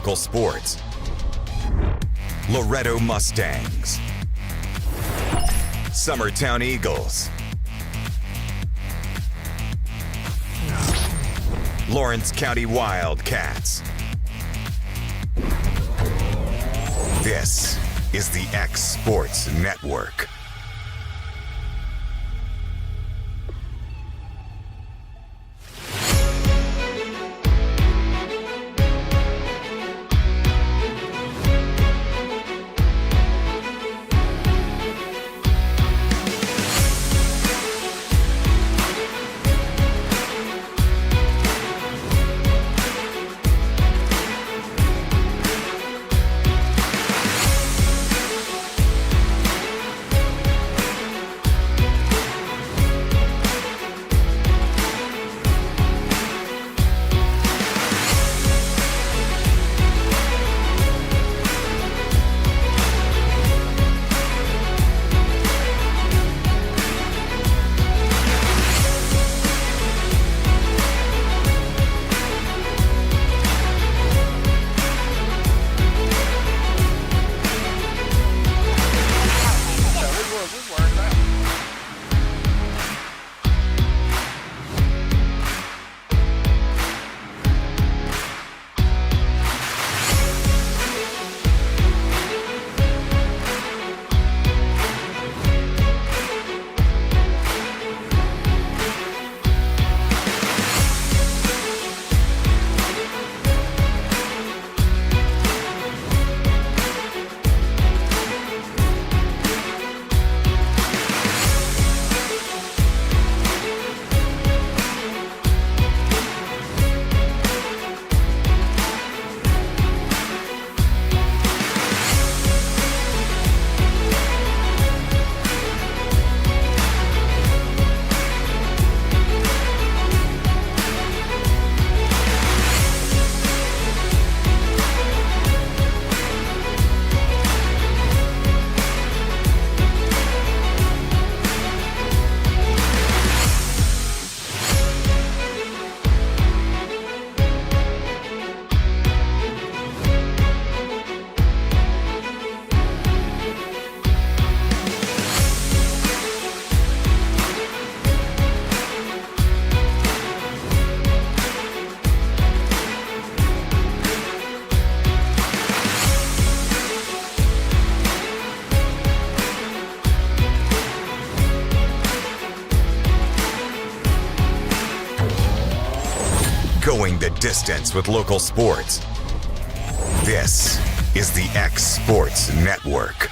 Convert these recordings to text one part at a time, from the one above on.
local sports. Loretto Mustangs, Summertown Eagles, Lawrence County Wildcats. This is the X Sports Network. Going the distance with local sports. This is the X Sports Network.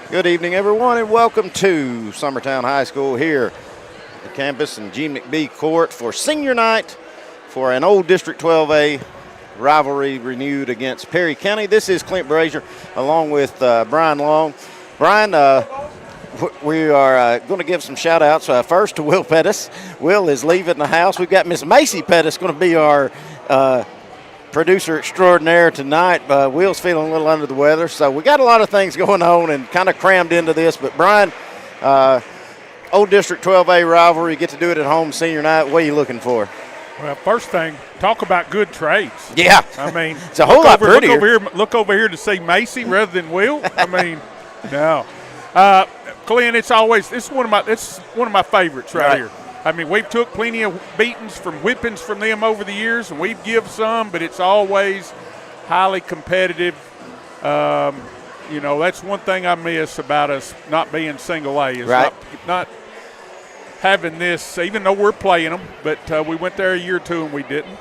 Good evening, everyone, and welcome to Summertown High School here at the campus in G. McBee Court for senior night for an old District 12A rivalry renewed against Perry County. This is Clint Brazier along with Brian Long. Brian, we are going to give some shout-outs. First to Will Pettis. Will is leaving the house. We've got Miss Macy Pettis going to be our producer extraordinaire tonight. Will's feeling a little under the weather, so we got a lot of things going on and kind of crammed into this. But, Brian, old District 12A rivalry, you get to do it at home senior night. What are you looking for? Well, first thing, talk about good trades. Yeah. I mean, it's a whole lot prettier. Look over here to see Macy rather than Will. I mean, no. Clint, this is one of my favorites right here. I mean, we've took plenty of whippings from them over the years, and we've give some, but it's always highly competitive. That's one thing I miss about us not being single A is not having this, even though we're playing them, but we went there a year or two and we didn't.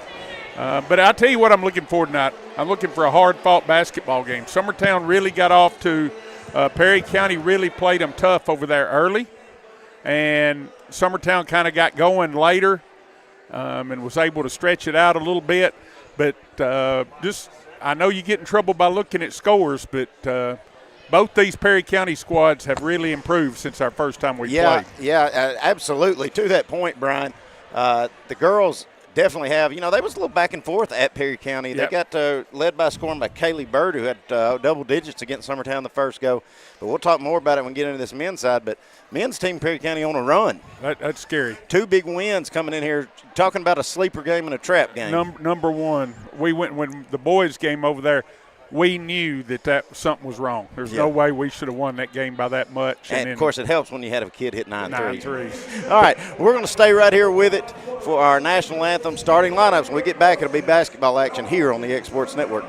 But I'll tell you what I'm looking for tonight. I'm looking for a hard-fought basketball game. Summertown really got off to Perry County really played them tough over there early, and Summertown kind of got going later and was able to stretch it out a little bit. But I know you get in trouble by looking at scores, but both these Perry County squads have really improved since our first time we played. Yeah, absolutely. To that point, Brian, the girls definitely have. They was a little back and forth at Perry County. They got led by scoring by Kaylee Bird, who had double digits against Summertown the first go. But we'll talk more about it when we get into this men's side. But men's team Perry County on a run. That's scary. 2 big wins coming in here. Talking about a sleeper game and a trap game. Number one, we went when the boys game over there. We knew that something was wrong. There's no way we should have won that game by that much. And of course, it helps when you had a kid hit 9 threes. All right, we're going to stay right here with it for our national anthem starting lineups. When we get back, it'll be basketball action here on the X Sports Network.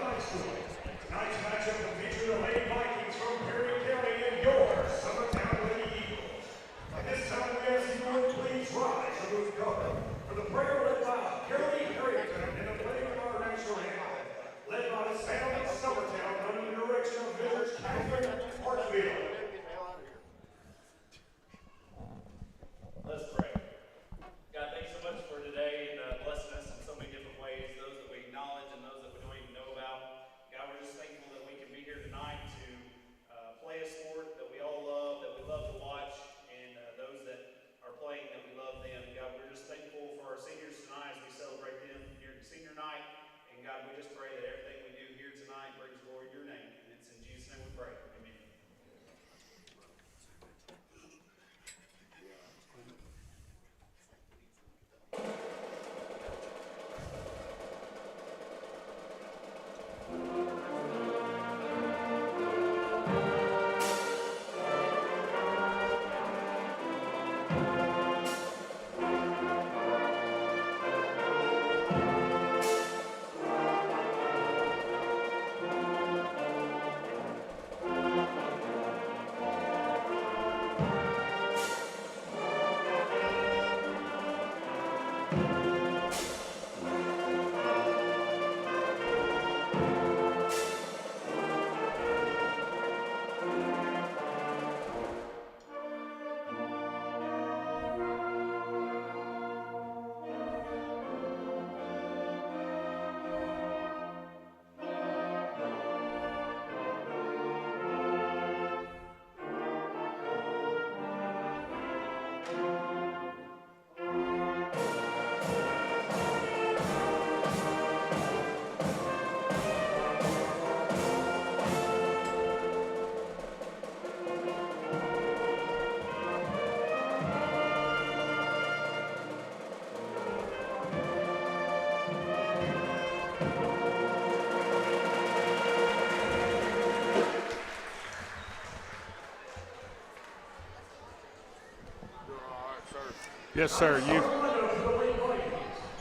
Yes, sir. You.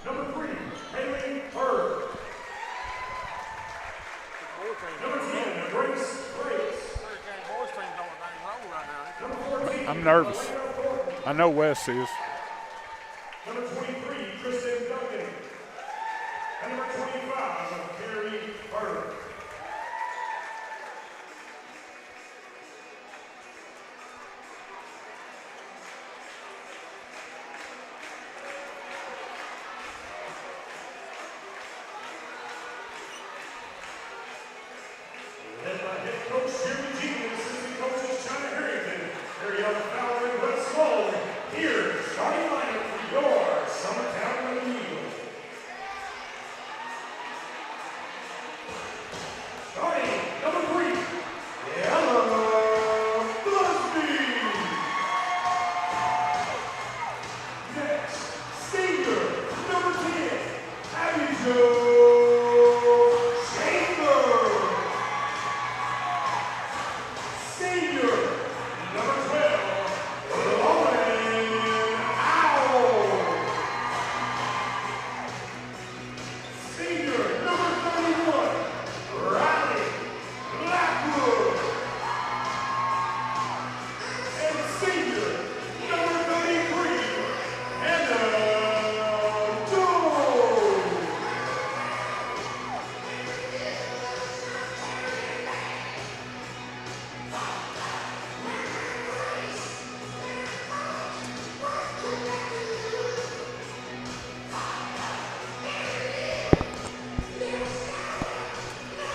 Number 3, Haley Bird. Number 10, Grace. I'm nervous. I know Wes is. Number 23, Kristen Duncan. And number 25, Carrie Bird.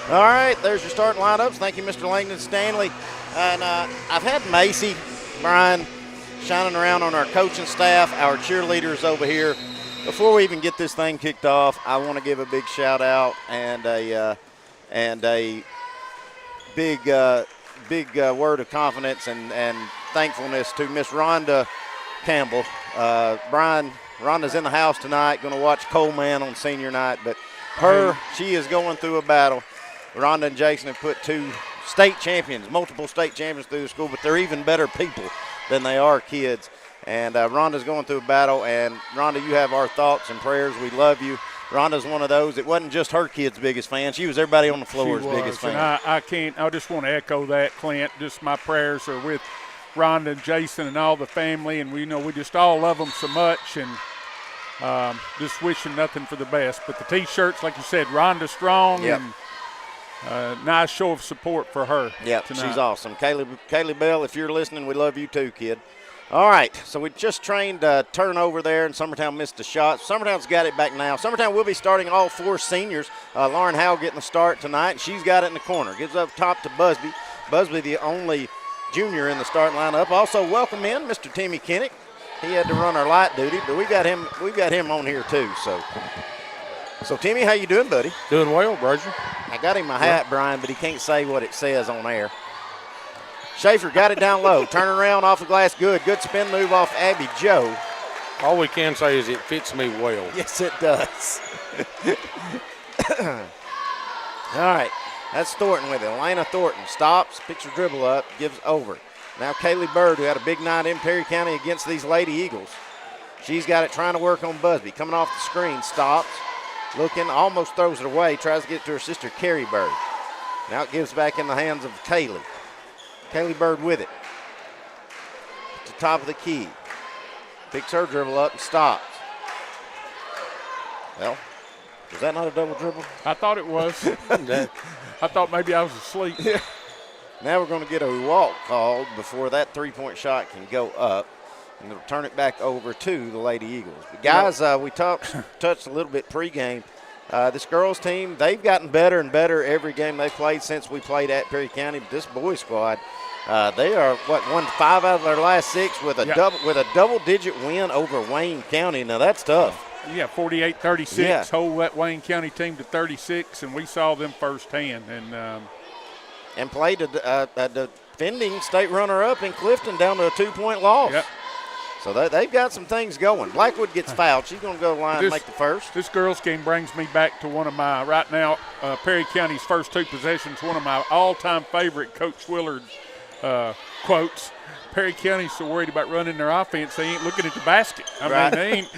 All right, there's your starting lineups. Thank you, Mr. Langdon Stanley. And I've had Macy, Brian, shining around on our coaching staff, our cheerleaders over here. Before we even get this thing kicked off, I want to give a big shout out and a big word of confidence and thankfulness to Miss Rhonda Campbell. Brian, Rhonda's in the house tonight, going to watch Coleman on senior night, but she is going through a battle. Rhonda and Jason have put two multiple state champions through the school, but they're even better people than they are kids. And Rhonda's going through a battle, and Rhonda, you have our thoughts and prayers. We love you. Rhonda's one of those. It wasn't just her kid's biggest fan. She was everybody on the floor's biggest fan. And I just want to echo that, Clint. Just my prayers are with Rhonda and Jason and all the family, and we just all love them so much, and just wishing nothing for the best. But the T-shirts, like you said, Rhonda Strong, yep. And nice show of support for her. Yep, tonight. She's awesome. Kaylee Bell, if you're listening, we love you too, kid. All right, so we just trained turnover there, and Summertown missed a shot. Summertown's got it back now. Summertown will be starting all four seniors. Lauren Howell getting the start tonight. She's got it in the corner. Gives up top to Busby. Busby, the only junior in the starting lineup. Also welcome in Mr. Timmy Kinnick. He had to run our light duty, but we've got him on here too. So Timmy, how you doing, buddy? Doing well, Brazier. I got him my hat, Brian, but he can't say what it says on air. Schaefer got it down low. Turn around off the glass. Good spin move off Abby Joe. All we can say is it fits me well. Yes, it does. All right, that's Thornton with it. Elena Thornton stops, picks her dribble up, gives over. Now Kaylee Bird, who had a big night in Perry County against these Lady Eagles. She's got it trying to work on Busby. Coming off the screen, stops, looking, almost throws it away, tries to get it to her sister Carrie Bird. Now it gives back in the hands of Kaylee. Kaylee Bird with it. At the top of the key. Picks her dribble up and stops. Well, was that not a double dribble? I thought it was. I thought maybe I was asleep. Yeah. Now we're going to get a walk called before that three-point shot can go up. And it'll turn it back over to the Lady Eagles. But guys, we touched a little bit pregame. This girls team, they've gotten better and better every game they've played since we played at Perry County. But this boys squad, they are won 5 out of their last 6 with a double-digit win over Wayne County. Now that's tough. Yeah, 48-36. Hold that Wayne County team to 36, and we saw them firsthand. And played a defending state runner-up in Clifton down to a 2-point loss. Yep. So they've got some things going. Blackwood gets fouled. She's going to go to the line and make the first. This girls' game brings me back to one of my, right now, Perry County's first 2 possessions, one of my all-time favorite Coach Willard quotes. Perry County's so worried about running their offense, they ain't looking at the basket. They ain't.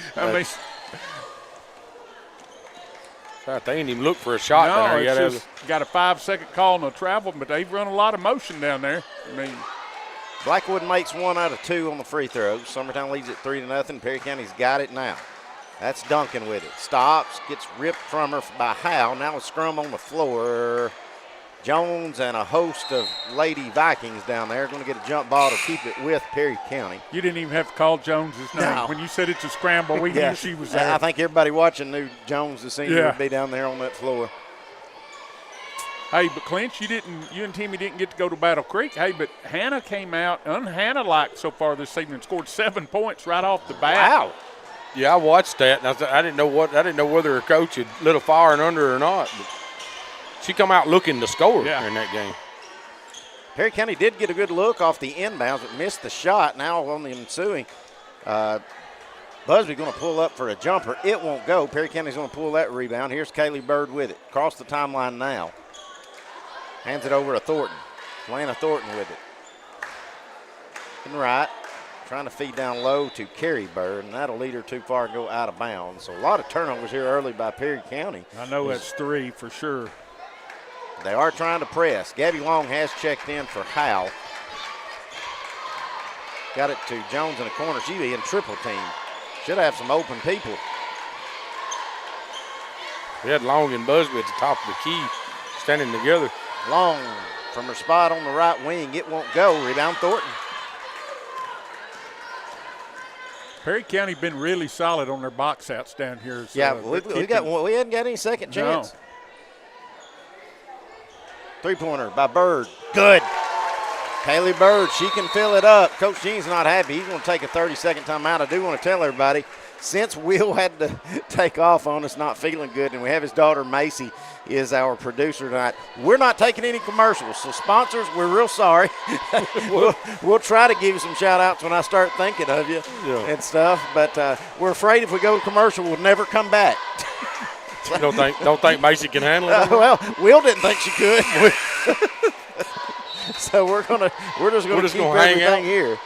Right, they ain't even look for a shot down there. It's just got a 5-second call on the travel, but they've run a lot of motion down there. Blackwood makes 1 out of 2 on the free throws. Summertown leads it 3-0. Perry County's got it now. That's Duncan with it. Stops, gets ripped from her by Howe. Now a scrum on the floor. Jones and a host of Lady Vikings down there are going to get a jump ball to keep it with Perry County. You didn't even have to call Jones's name. No. When you said it's a scramble, we knew she was there. I think everybody watching knew Jones, the senior, would be down there on that floor. Hey, but Clint, you and Timmy didn't get to go to Battle Creek. Hey, but Hannah came out un-Hannah-like so far this evening, scored 7 points right off the bat. Wow. Yeah, I watched that, and I didn't know whether her coach had lit a fire under her or not. But she come out looking to score in that game. Perry County did get a good look off the inbounds, but missed the shot. Now on the ensuing Busby going to pull up for a jumper. It won't go. Perry County's going to pull that rebound. Here's Kaylee Bird with it. Across the timeline now. Hands it over to Thornton. Lana Thornton with it. And right. Trying to feed down low to Carrie Bird, and that'll lead her too far and go out of bounds. So a lot of turnovers here early by Perry County. I know that's 3 for sure. They are trying to press. Gabby Long has checked in for Howell. Got it to Jones in the corner. She'll be in triple team. Should have some open people. We had Long and Busby at the top of the key standing together. Long from her spot on the right wing. It won't go. Rebound Thornton. Perry County been really solid on their box outs down here. So yeah, we hadn't got any second chance. No. Three-pointer by Bird. Good. Kaylee Bird, she can fill it up. Coach Gene's not happy. He's going to take a 30-second timeout. I do want to tell everybody, since Will had to take off on us, not feeling good, and we have his daughter Macy is our producer tonight, we're not taking any commercials. So sponsors, we're real sorry. we'll try to give you some shout-outs when I start thinking of you and stuff. But we're afraid if we go to commercial, we'll never come back. Don't think Macy can handle it? Well, Will didn't think she could. So we're just gonna keep everything here.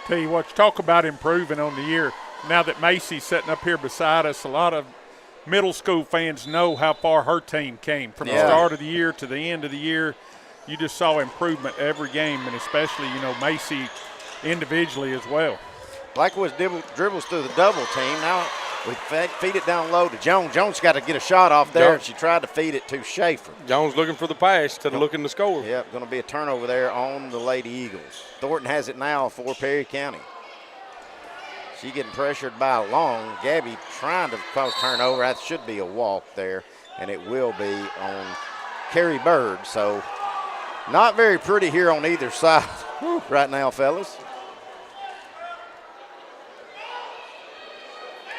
Tell you what, you talk about improving on the year. Now that Macy's sitting up here beside us, a lot of middle school fans know how far her team came from the start of the year to the end of the year. You just saw improvement every game, and especially, Macy individually as well. Blackwood dribbles through the double team. Now we feed it down low to Jones. Jones got to get a shot off there, and she tried to feed it to Schaefer. Jones looking for the pass instead of looking to score. Yep, going to be a turnover there on the Lady Eagles. Thornton has it now for Perry County. She getting pressured by Long. Gabby trying to cause turnover. That should be a walk there, and it will be on Carrie Bird. So not very pretty here on either side right now, fellas.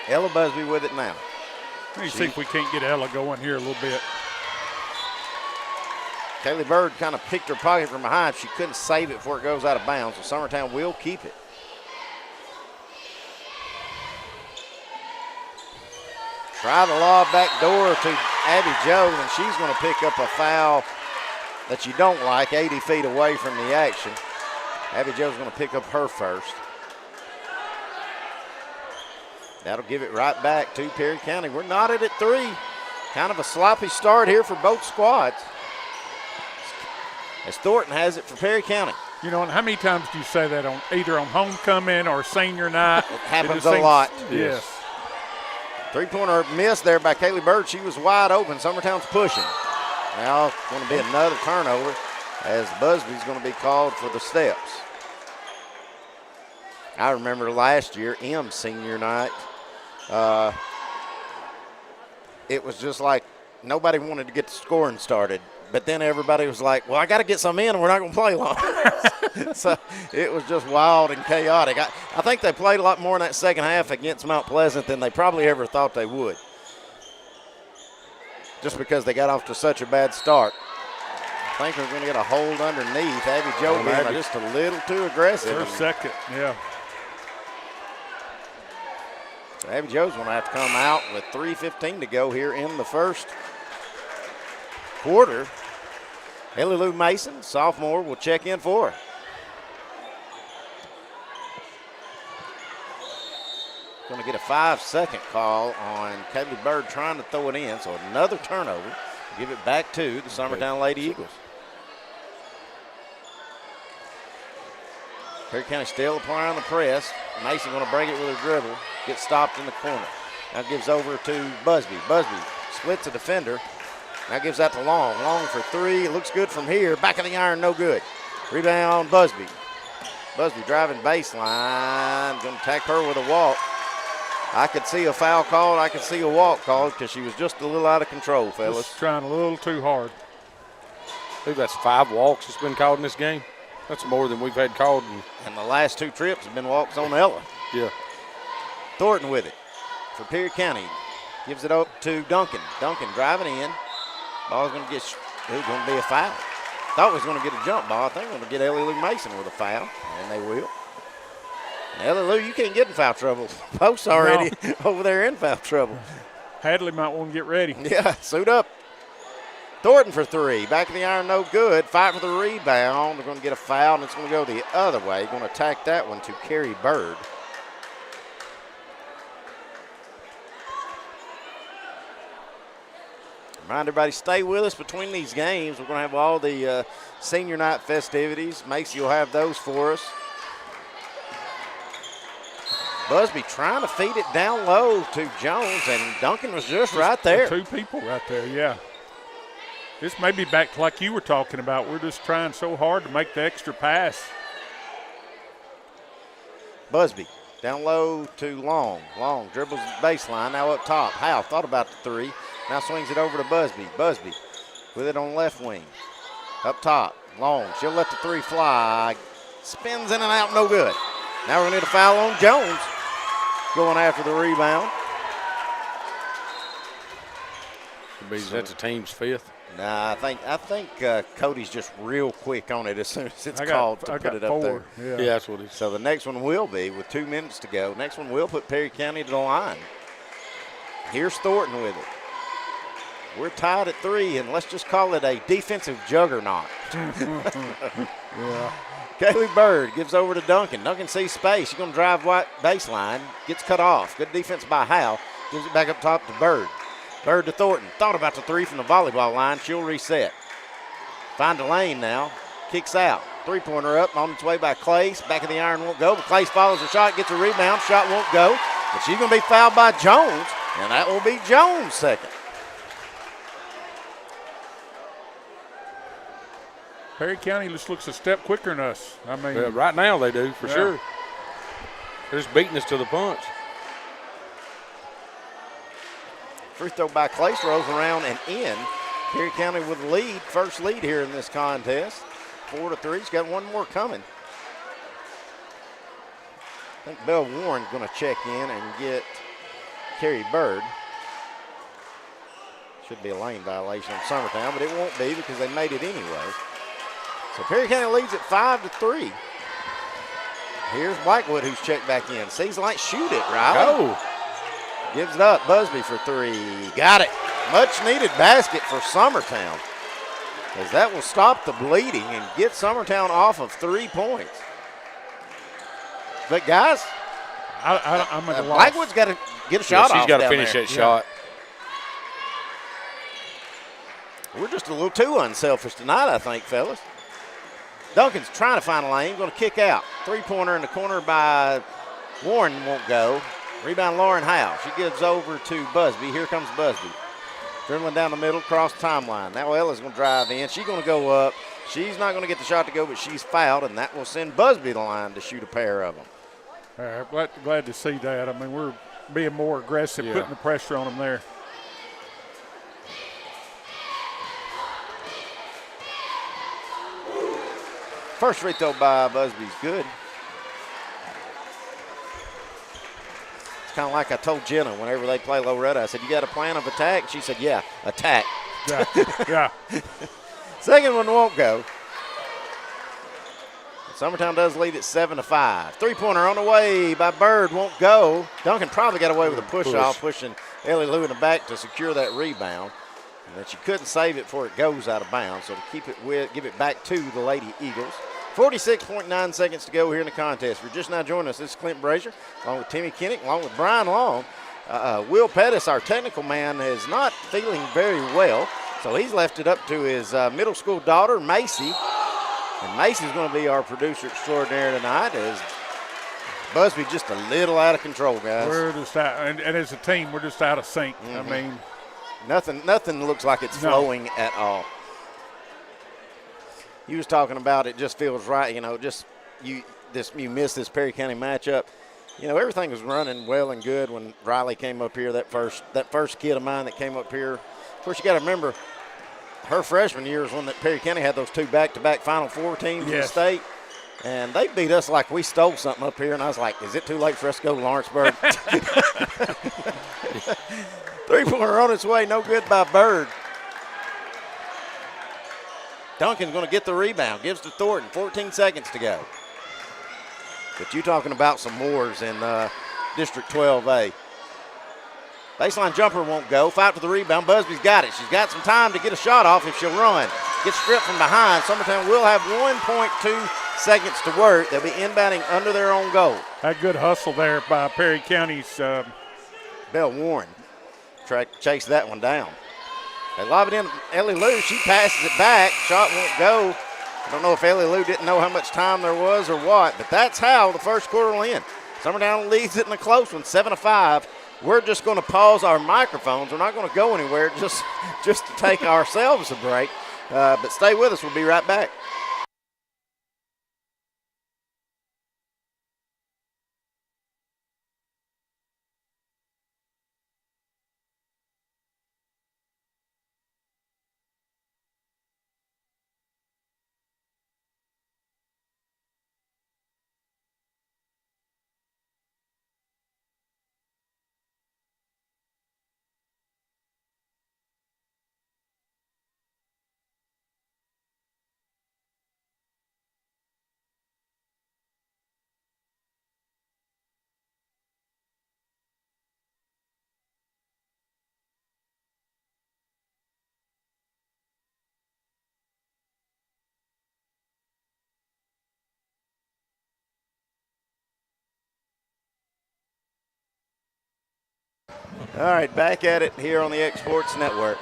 Ella Busby with it now. Let me see if we can't get Ella going here a little bit. Kaylee Bird kind of picked her pocket from behind. She couldn't save it before it goes out of bounds, so Summertown will keep it. Try the lob back door to Abby Jones, and she's going to pick up a foul that you don't like, 80 feet away from the action. Abby Jones going to pick up her first. That'll give it right back to Perry County. We're knotted at 3. Kind of a sloppy start here for both squads. As Thornton has it for Perry County. And how many times do you say that on either on homecoming or senior night? It happens a lot. Yes. Three-pointer miss there by Kaylee Bird. She was wide open. Summertown's pushing. Now it's going to be another turnover as Busby's going to be called for the steps. I remember last year, senior night, it was just like nobody wanted to get the scoring started. But then everybody was like, well, I got to get some in and we're not going to play long. So it was just wild and chaotic. I think they played a lot more in that second half against Mount Pleasant than they probably ever thought they would. Just because they got off to such a bad start. I think they're going to get a hold underneath. Abby Joe being just a little too aggressive. Her second, yeah. So Abby Joe's going to have to come out with 3:15 to go here in the first quarter. Haley Lou Mason, sophomore, will check in for her. Going to get a 5-second call on Kaylee Bird trying to throw it in. So another turnover. Give it back to the Summertown Lady Eagles. Perry County still applying the press. Mason going to break it with her dribble. Gets stopped in the corner. Now gives over to Busby. Busby splits a defender. Now gives that to Long. Long for 3. It looks good from here. Back of the iron, no good. Rebound, Busby. Busby driving baseline. Going to attack her with a walk. I could see a foul called. I could see a walk called because she was just a little out of control, fellas. Just trying a little too hard. I think that's 5 walks that's been called in this game. That's more than we've had called. And the last 2 trips have been walks on Ella. Yeah. Thornton with it for Perry County. Gives it up to Duncan. Duncan driving in. Ball's going to get, it's going to be a foul. Thought we was going to get a jump ball. I think we're going to get Ellie Lou Mason with a foul, and they will. Ellie, you can't get in foul trouble. Post already over there in foul trouble. Hadley might want to get ready. Yeah, suit up. Thornton for three. Back of the iron, no good. Fight for the rebound. They're going to get a foul, and it's going to go the other way. Going to attack that one to Carrie Bird. Remind everybody, stay with us between these games. We're going to have all the senior night festivities. Macy will have those for us. Busby trying to feed it down low to Jones, and Duncan was just right there. Two people right there, yeah. This may be back to like you were talking about. We're just trying so hard to make the extra pass. Busby down low to Long. Long dribbles the baseline, now up top. Howe thought about the three. Now swings it over to Busby. Busby with it on left wing. Up top, Long. She'll let the three fly. Spins in and out, no good. Now we're going to need a foul on Jones. Going after the rebound. That's the team's fifth. Nah, I think Cody's just real quick on it as soon as it's called to put it up there. Yeah, that's what it is. So the next one will be, with 2 minutes to go, next one will put Perry County to the line. Here's Thornton with it. We're tied at 3, and let's just call it a defensive juggernaut. Yeah. Kaylee Bird gives over to Duncan. Duncan sees space. She's going to drive white baseline. Gets cut off. Good defense by Howe. Gives it back up top to Bird. Bird to Thornton. Thought about the three from the volleyball line. She'll reset. Find a lane now. Kicks out. Three-pointer up on its way by Clace. Back of the iron won't go, but Clace follows the shot, gets a rebound. Shot won't go, but she's going to be fouled by Jones, and that will be Jones' second. Perry County just looks a step quicker than us. I mean, right now they do, for sure. They're just beating us to the punch. Free throw by Clace rolls around and in. Perry County with the lead, first lead here in this contest. 4-3. She's got one more coming. I think Belle Warren's going to check in and get Carrie Bird. Should be a lane violation on Summertown, but it won't be because they made it anyway. So Perry County leads at 5-3. Here's Blackwood, who's checked back in. Sees the light, shoot it, Riley. Go. Gives it up. Busby for three. Got it. Much needed basket for Summertown, as that will stop the bleeding and get Summertown off of 3 points. But guys, I'm at a loss. Blackwood's got to get a shot off. She's got to down finish there. that shot. We're just a little too unselfish tonight, I think, fellas. Duncan's trying to find a lane, going to kick out. Three-pointer in the corner by Warren won't go. Rebound Lauren Howe. She gives over to Busby. Here comes Busby. Dribbling down the middle, cross timeline. Now Ella's going to drive in. She's going to go up. She's not going to get the shot to go, but she's fouled, and that will send Busby to the line to shoot a pair of them. Glad to see that. I mean, we're being more aggressive, putting the pressure on them there. First free throw by Busby's good. It's kind of like I told Jenna whenever they play Loretta. I said, you got a plan of attack? She said, yeah, attack. Yeah. Second one won't go. Summertown does lead at 7-5. Three-pointer on the way by Bird, won't go. Duncan probably got away with a push-off, pushing Ellie Lou in the back to secure that rebound. And then she couldn't save it before it goes out of bounds. So to keep it give it back to the Lady Eagles. 46.9 seconds to go here in the contest. If you're just now joining us, this is Clint Brazier, along with Timmy Kinnick, along with Brian Long. Will Pettis, our technical man, is not feeling very well, so he's left it up to his middle school daughter, Macy. And Macy's going to be our producer extraordinaire tonight, as Busby just a little out of control, guys. We're just out, and as a team, we're just out of sync. I mean, nothing looks like it's flowing at all. You was talking about it just feels right, you know, just you miss this Perry County matchup. You know, everything was running well and good when Riley came up here, that first kid of mine that came up here. Of course, you got to remember, her freshman year was when that Perry County had those two back-to-back Final Four teams in the state. And they beat us like we stole something up here. And I was like, is it too late for us to go to Lawrenceburg? Three-pointer on its way, no good by Bird. Duncan's going to get the rebound, gives to Thornton, 14 seconds to go. But you talking about some wars in District 12A. Baseline jumper won't go. Fight for the rebound. Busby's got it. She's got some time to get a shot off if she'll run. Gets stripped from behind. Summertown will have 1.2 seconds to work. They'll be inbounding under their own goal. A good hustle there by Perry County's. Belle Warren tried to chase that one down. They lob it in. Ellie Lou, she passes it back. Shot won't go. I don't know if Ellie Lou didn't know how much time there was or what, but that's how the first quarter will end. Summertown leads it in a close one, 7-5. We're just going to pause our microphones. We're not going to go anywhere just to take ourselves a break. But stay with us. We'll be right back. All right, back at it here on the X Sports Network.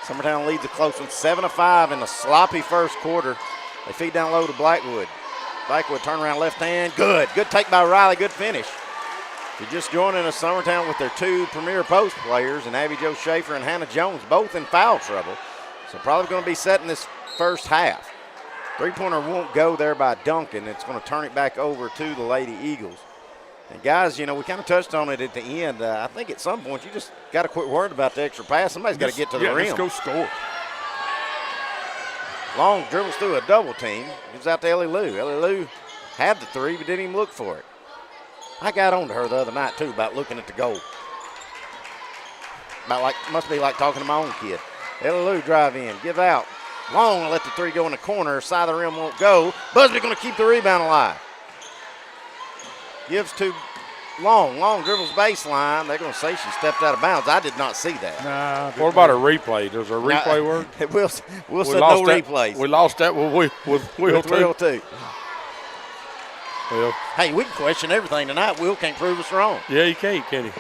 Summertown leads a close one, 7-5 in a sloppy first quarter. They feed down low to Blackwood. Blackwood turnaround left hand, good. Good take by Riley, good finish. If you're just joining us, Summertown with their two premier post players, and Abby Jo Schaefer and Hannah Jones, both in foul trouble. So probably going to be set in this first half. Three-pointer won't go there by Duncan. It's going to turn it back over to the Lady Eagles. And guys, you know, we kind of touched on it at the end. I think at some point you just got to quit worrying about the extra pass. Somebody's got to get to the rim. Let's go score. Long dribbles through a double team. Gives out to Ellie Lou. Ellie Lou had the three but didn't even look for it. I got on to her the other night, too, about looking at the goal. Must be like talking to my own kid. Ellie Lou drive in, give out. Long, let the three go in the corner. Side of the rim won't go. Busby going to keep the rebound alive. Gives to Long. Long dribbles baseline. They're going to say she stepped out of bounds. I did not see that. Nah, what about a replay? Does a replay work? We'll say no replays. We lost that with Will too. Well, hey, we can question everything tonight. Will can't prove us wrong. Yeah, you can't, can he?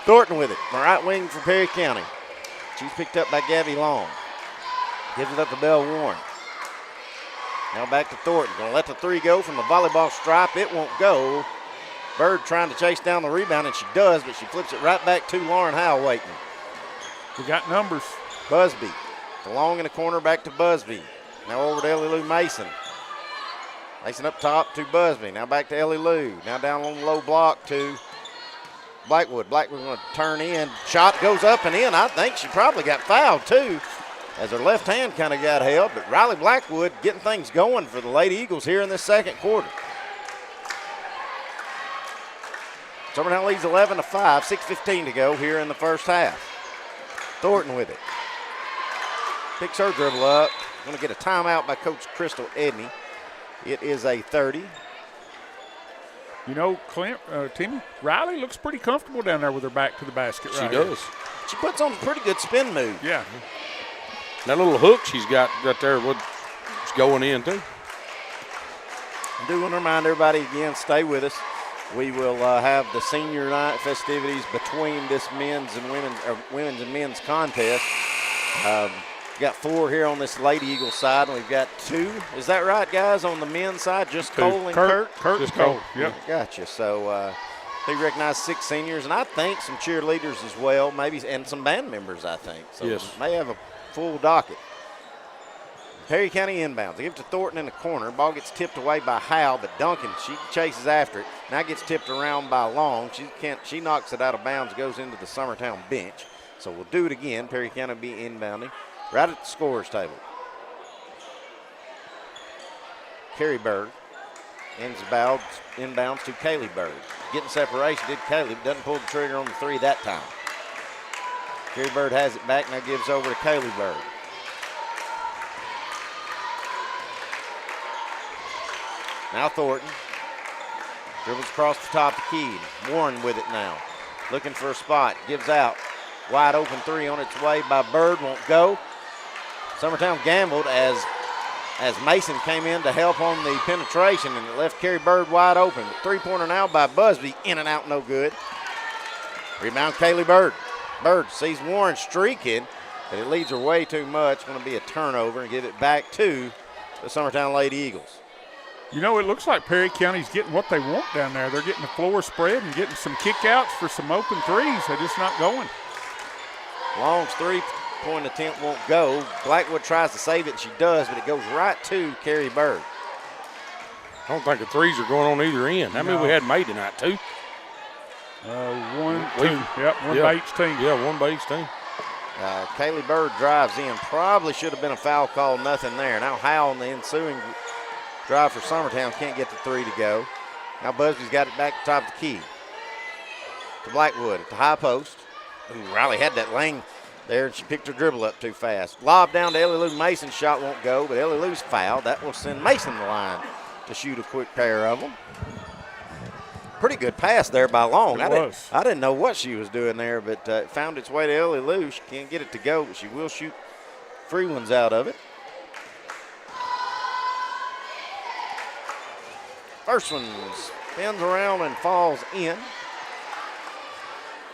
Thornton with it. The right wing for Perry County. She's picked up by Gabby Long. Gives it up to Belle Warren. Now back to Thornton. Going to let the three go from the volleyball stripe. It won't go. Bird trying to chase down the rebound, and she does, but she flips it right back to Lauren Howell waiting. We got numbers. Busby. To Long in the corner, back to Busby. Now over to Ellie Lou Mason. Mason up top to Busby. Now back to Ellie Lou. Now down on the low block to Blackwood. Blackwood going to turn in. Shot goes up and in. I think she probably got fouled too, as her left hand kind of got held. But Riley Blackwood getting things going for the Lady Eagles here in this second quarter. Summertown leads 11-5, 6:15 to go here in the first half. Thornton with it. Picks her dribble up. Going to get a timeout by Coach Crystal Edney. It is a 30. You know, Clint, Timmy, Riley looks pretty comfortable down there with her back to the basket. She does. She puts on a pretty good spin move. Yeah. That little hook she's got right there, it's going in too. I do want to remind everybody again, stay with us. We will have the senior night festivities between this women's and men's contest. We've got 4 here on this Lady Eagle side, and we've got 2. Is that right, guys, on the men's side? Just Cole and Kurt? Kurt and Cole, yep. Gotcha. So they recognize 6 seniors, and I think some cheerleaders as well, maybe, and some band members, I think. So yes. May have a full docket. Perry County inbounds. They give it to Thornton in the corner. Ball gets tipped away by Howe, but Duncan, she chases after it. Now gets tipped around by Long. She knocks it out of bounds, goes into the Summertown bench. So we'll do it again. Perry County will be inbounding right at the scorer's table. Carrie Bird inbounds to Kaylee Bird. Getting separation, did Kaylee, but doesn't pull the trigger on the 3 that time. Carrie Bird has it back, now gives over to Kaylee Bird. Now Thornton. Dribbles across the top of the key. Warren with it now. Looking for a spot. Gives out. Wide open three on its way by Bird. Won't go. Summertown gambled as Mason came in to help on the penetration, and it left Kerry Bird wide open. But three-pointer now by Busby. In and out, no good. Rebound, Kaylee Bird. Bird sees Warren streaking, but it leads her way too much. Going to be a turnover and give it back to the Summertown Lady Eagles. You know, it looks like Perry County's getting what they want down there. They're getting the floor spread and getting some kickouts for some open threes. They're just not going. Long's three-point attempt won't go. Blackwood tries to save it, and she does, but it goes right to Kerry Bird. I don't think the threes are going on either end. How many we had made tonight? 2? 1, 2. Yep, one by each team. Yeah, one by each team. Kaylee Bird drives in. Probably should have been a foul call. Nothing there. Now Howell in the ensuing drive for Summertown can't get the three to go. Now Busby's got it back to the top of the key. To Blackwood at the high post. Ooh, Riley had that lane there, and she picked her dribble up too fast. Lob down to Ellie Lou. Mason's shot won't go, but Ellie Lou's fouled. That will send Mason to the line to shoot a quick pair of them. Pretty good pass there by Long. I didn't know what she was doing there, but it found its way to Ellie Lou. She can't get it to go, but she will shoot free ones out of it. First one spins around and falls in.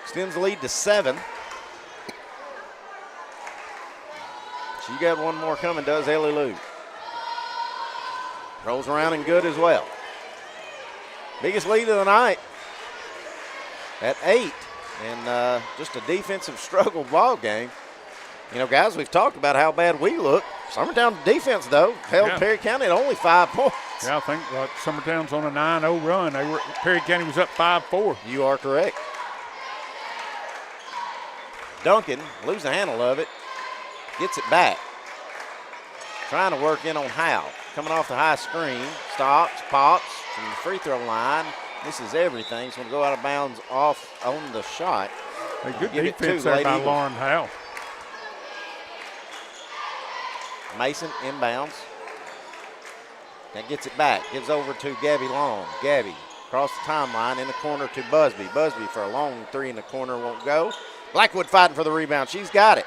Extends the lead to 7. She got one more coming, does Ellie Lou. Rolls around and good as well. Biggest lead of the night at 8. And just a defensive struggle ball game. You know, guys, we've talked about how bad we look. Summertown defense, though, held Perry County at only 5 points. Yeah, I think Summertown's on a 9-0 run. Perry County was up 5-4. You are correct. Duncan loses the handle of it, gets it back. Trying to work in on Howe. Coming off the high screen, stops, pops from the free throw line. Misses everything. It's going to go out of bounds off on the shot. A good defense there by Lauren Howe. Mason inbounds. That gets it back. Gives over to Gabby Long. Gabby across the timeline in the corner to Busby. Busby for a long three in the corner won't go. Blackwood fighting for the rebound. She's got it.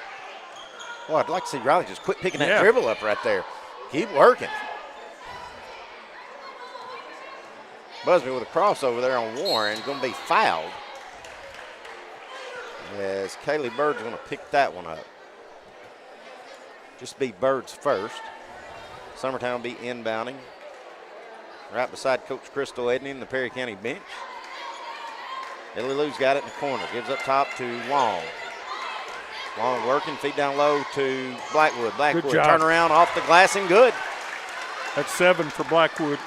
Boy, I'd like to see Riley just quit picking that dribble up right there. Keep working. Busby with a crossover there on Warren. Going to be fouled. As Kaylee Bird's going to pick that one up. Just be Bird's first. Summertown will be inbounding. Right beside Coach Crystal Edney in the Perry County bench. Ellie Lou's got it in the corner. Gives up top to Long. Long working, feed down low to Blackwood. Blackwood turn around off the glass and good. That's 7 for Blackwood.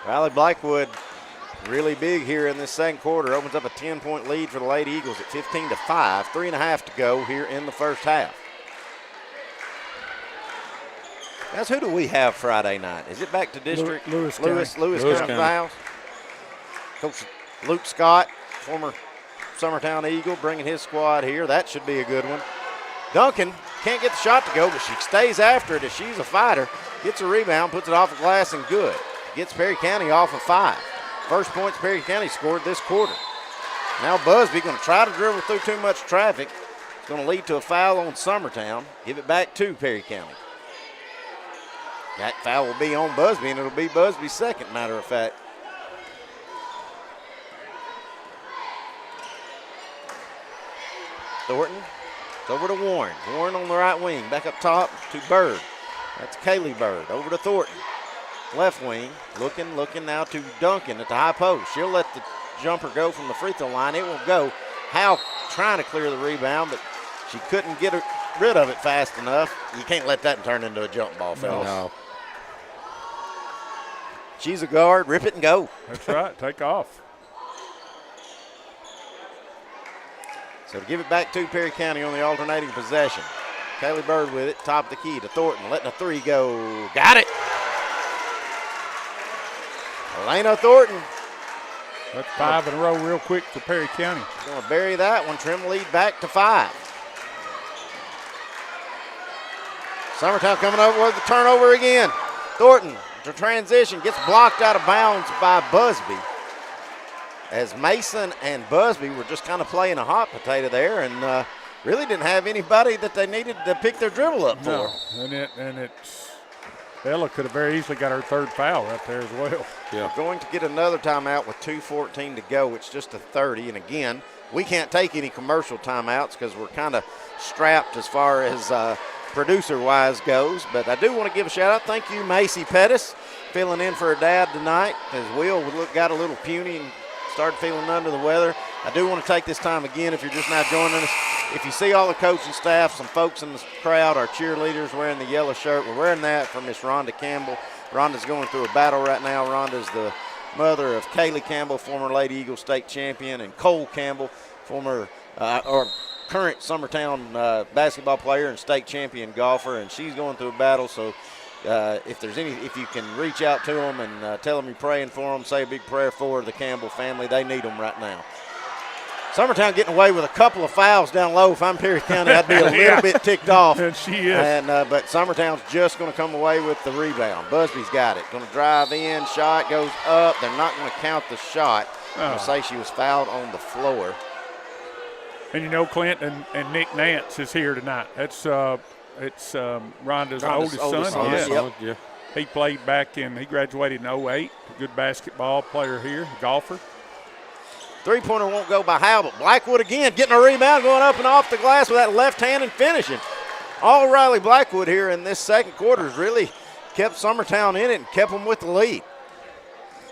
Riley Blackwood really big here in this second quarter. Opens up a 10-point lead for the Lady Eagles at 15-5. 3.5 to go here in the first half. Guys, who do we have Friday night? Is it back to district? Lewis County Files. Coach Luke Scott, former Summertown Eagle, bringing his squad here. That should be a good one. Duncan can't get the shot to go, but she stays after it as she's a fighter. Gets a rebound, puts it off the glass, and good. Gets Perry County off of 5. First points Perry County scored this quarter. Now Busby going to try to dribble through too much traffic. It's going to lead to a foul on Summertown. Give it back to Perry County. That foul will be on Busby, and it'll be Busby's second, matter of fact. Thornton, it's over to Warren. Warren on the right wing, back up top to Bird. That's Kaylee Bird, over to Thornton. Left wing, looking now to Duncan at the high post. She'll let the jumper go from the free throw line. It won't go. Howe trying to clear the rebound, but she couldn't get rid of it fast enough. You can't let that turn into a jump ball, fellas. No. She's a guard. Rip it and go. That's right. Take off. So to give it back to Perry County on the alternating possession. Kaylee Bird with it, top of the key to Thornton, letting a three go. Got it. Elena Thornton. That's 5 in a row real quick for Perry County. Going to bury that one, trim the lead back to 5. Summertown coming over with the turnover again. Thornton to transition, gets blocked out of bounds by Busby. As Mason and Busby were just kind of playing a hot potato there and really didn't have anybody that they needed to pick their dribble up for. No. And it's Ella could have very easily got her third foul right there as well. Yeah. We're going to get another timeout with 2:14 to go. It's just a 30. And again, we can't take any commercial timeouts because we're kind of strapped as far as producer-wise goes. But I do want to give a shout-out. Thank you, Macy Pettis, filling in for her dad tonight as Will got a little puny and started feeling under the weather. I do want to take this time again, if you're just now joining us, if you see all the coaching staff, some folks in the crowd, our cheerleaders wearing the yellow shirt, we're wearing that for Miss Rhonda Campbell. Rhonda's going through a battle right now. Rhonda's the mother of Kaylee Campbell, former Lady Eagle State champion, and Cole Campbell, former or current Summertown basketball player and state champion golfer, and she's going through a battle. So if you can reach out to them and tell them you're praying for them, say a big prayer for the Campbell family. They need them right now. Summertown getting away with a couple of fouls down low. If I'm Perry County, I'd be a little bit ticked off. And she is. But Summertown's just going to come away with the rebound. Busby's got it. Going to drive in. Shot goes up. They're not going to count the shot. Going to say she was fouled on the floor. And you know, Clint and Nick Nance is here tonight. It's Rhonda's oldest son. Yeah. He played back he graduated in 08. A good basketball player here, golfer. Three-pointer won't go by Howell, but Blackwood again getting a rebound, going up and off the glass with that left hand and finishing. All Riley Blackwood here in this second quarter has really kept Summertown in it and kept them with the lead.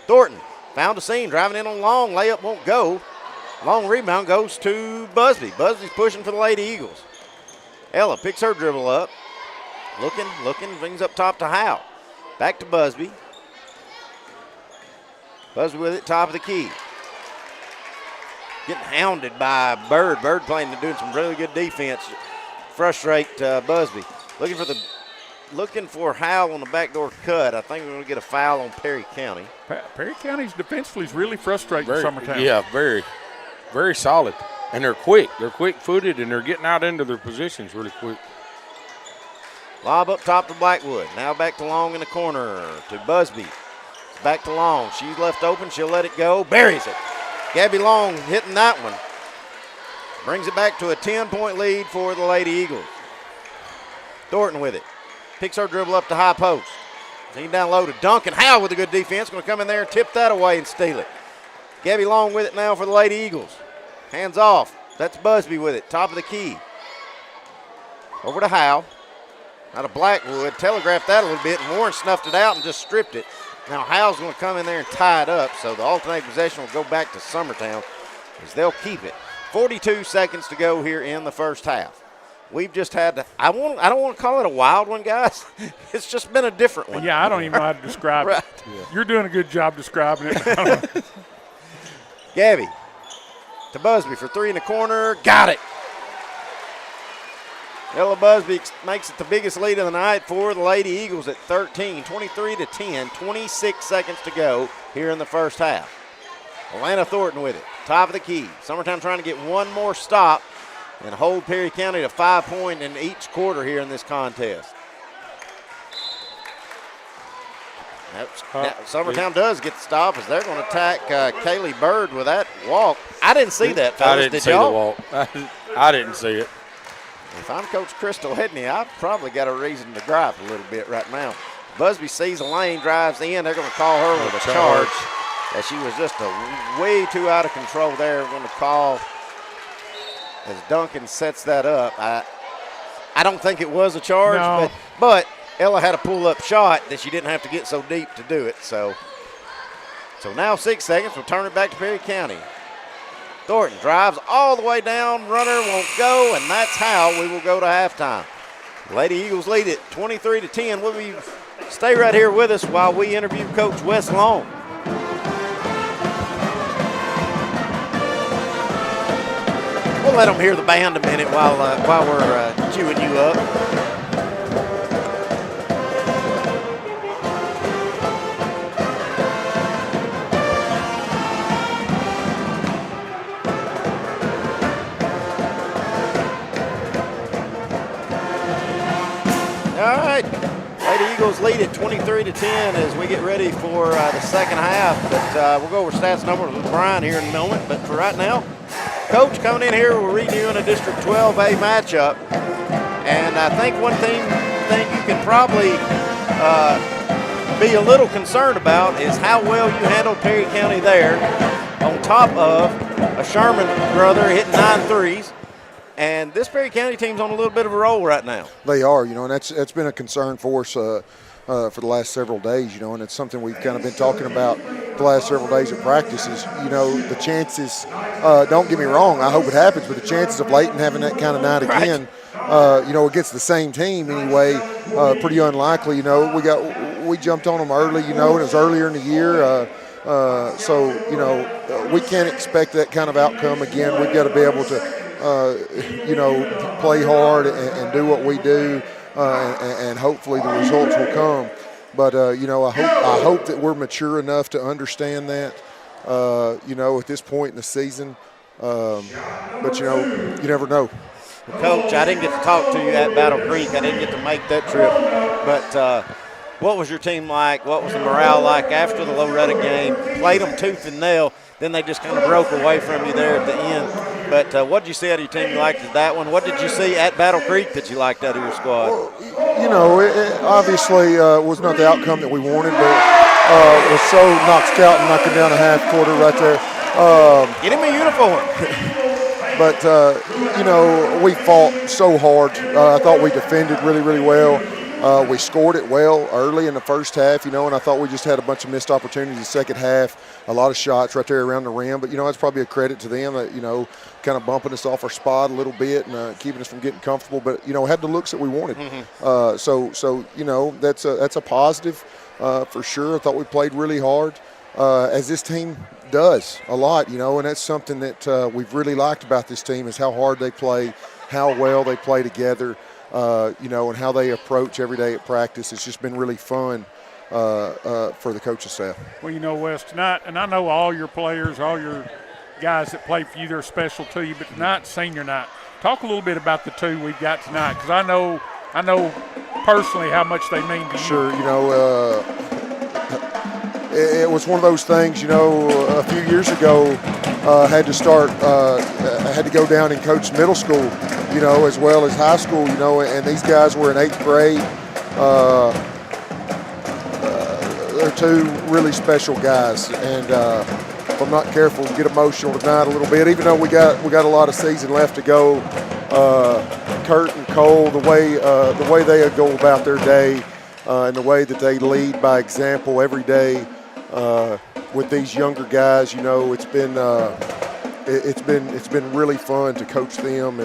Thornton found a seam, driving in on Long. Layup won't go. Long rebound goes to Busby. Busby's pushing for the Lady Eagles. Ella picks her dribble up. Looking, brings up top to Howell. Back to Busby. Busby with it, top of the key. Getting hounded by Bird. Bird doing some really good defense. Frustrate Busby. Looking for Howell on the backdoor cut. I think we're going to get a foul on Perry County. Perry County's defensively is really frustrating Summertown. Yeah, very, very solid. And they're quick. They're quick-footed, and they're getting out into their positions really quick. Lob up top to Blackwood. Now back to Long in the corner to Busby. Back to Long. She's left open. She'll let it go. Buries it. Gabby Long hitting that one. Brings it back to a 10-point lead for the Lady Eagles. Thornton with it. Picks her dribble up to high post. Team down low to Duncan. Howell with a good defense. Going to come in there and tip that away and steal it. Gabby Long with it now for the Lady Eagles. Hands off. That's Busby with it. Top of the key. Over to Howell. Out of Blackwood. Telegraphed that a little bit, and Warren snuffed it out and just stripped it. Now Howell's going to come in there and tie it up, so the alternate possession will go back to Summertown as they'll keep it. 42 seconds to go here in the first half. We've just had I don't want to call it a wild one, guys. It's just been a different one. Yeah, I don't even know how to describe right. it. Yeah. You're doing a good job describing it. Gabby to Busby for three in the corner. Got it. Ella Busby makes it the biggest lead of the night for the Lady Eagles at 13, 23-10, 26 seconds to go here in the first half. Alana Thornton with it, top of the key. Summertown trying to get one more stop and hold Perry County to 5 points in each quarter here in this contest. Now, Summertown does get the stop as they're going to attack Kaylee Bird with that walk. I didn't see that, fellas. I didn't see the walk. I didn't see it. If I'm Coach Crystal Hedney, I've probably got a reason to gripe a little bit right now. Busby sees a lane, drives in. They're going to call her with a charge. As she was just way too out of control there. We're going to call as Duncan sets that up. I don't think it was a charge, no. but Ella had a pull-up shot that she didn't have to get so deep to do it. So now 6 seconds. We'll turn it back to Perry County. Thornton drives all the way down. Runner won't go, and that's how we will go to halftime. Lady Eagles lead it 23-10. We'll stay right here with us while we interview Coach Wes Long. We'll let them hear the band a minute while we're queuing you up. All right, Lady Eagles lead it 23-10 as we get ready for the second half. But we'll go over stats numbers with Brian here in a moment. But for right now, Coach, coming in here, we're reading you in a District 12A matchup. And I think one thing you can probably be a little concerned about is how well you handled Perry County there, on top of a Sherman brother hitting 9 threes. And this Perry County team's on a little bit of a roll right now. They are, and that's been a concern for us for the last several days, and it's something we've kind of been talking about the last several days of practice is, the chances, don't get me wrong, I hope it happens, but the chances of Layton having that kind of night again, against the same team anyway, pretty unlikely. We jumped on them early, and it was earlier in the year. So we can't expect that kind of outcome again. We've got to be able to, play hard and do what we do, and hopefully the results will come. But, I hope that we're mature enough to understand that, at this point in the season. But, you never know. Well, Coach, I didn't get to talk to you at Battle Creek. I didn't get to make that trip. But what was your team like? What was the morale like after the Loretta game? Played them tooth and nail. Then they just kind of broke away from you there at the end. But what did you see out of your team you liked at that one? What did you see at Battle Creek that you liked out of your squad? Well, it obviously was not the outcome that we wanted, but was so knocked out and knocking down a half quarter right there. Get him a uniform. But, we fought so hard. I thought we defended really, really well. We scored it well early in the first half, and I thought we just had a bunch of missed opportunities in the second half, a lot of shots right there around the rim. But, that's probably a credit to them that, kind of bumping us off our spot a little bit and keeping us from getting comfortable. But, had the looks that we wanted. Mm-hmm. So that's a positive for sure. I thought we played really hard, as this team does a lot, and that's something that we've really liked about this team is how hard they play, how well they play together. And how they approach every day at practice. It's just been really fun for the coaching staff. Well, Wes, tonight, and I know all your players, all your guys that play for you, they're special to you, but tonight's senior night. Talk a little bit about the two we've got tonight, because I know personally how much they mean to you. Sure, it was one of those things, a few years ago, had to go down and coach middle school, as well as high school, and these guys were in 8th grade. They're two really special guys, and if I'm not careful, get emotional tonight a little bit, even though we got a lot of season left to go. Kurt and Cole, the way they go about their day, and the way that they lead by example every day with these younger guys, it's been really fun to coach them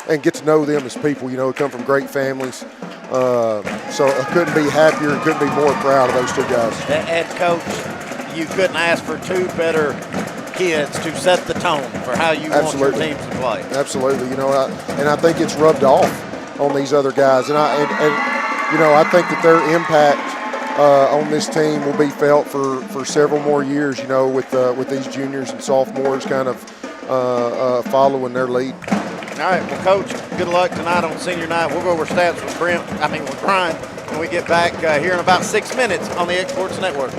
and get to know them as people. Come from great families. So I couldn't be happier and couldn't be more proud of those two guys. And Coach, you couldn't ask for two better kids to set the tone for how you want your teams to play. Absolutely. And I think it's rubbed off on these other guys. And I think that their impact on this team will be felt for several more years, with these juniors and sophomores kind of following their lead. All right, well, Coach, good luck tonight on senior night. We'll go over stats with Brian when we get back here in about 6 minutes on the X Sports Network.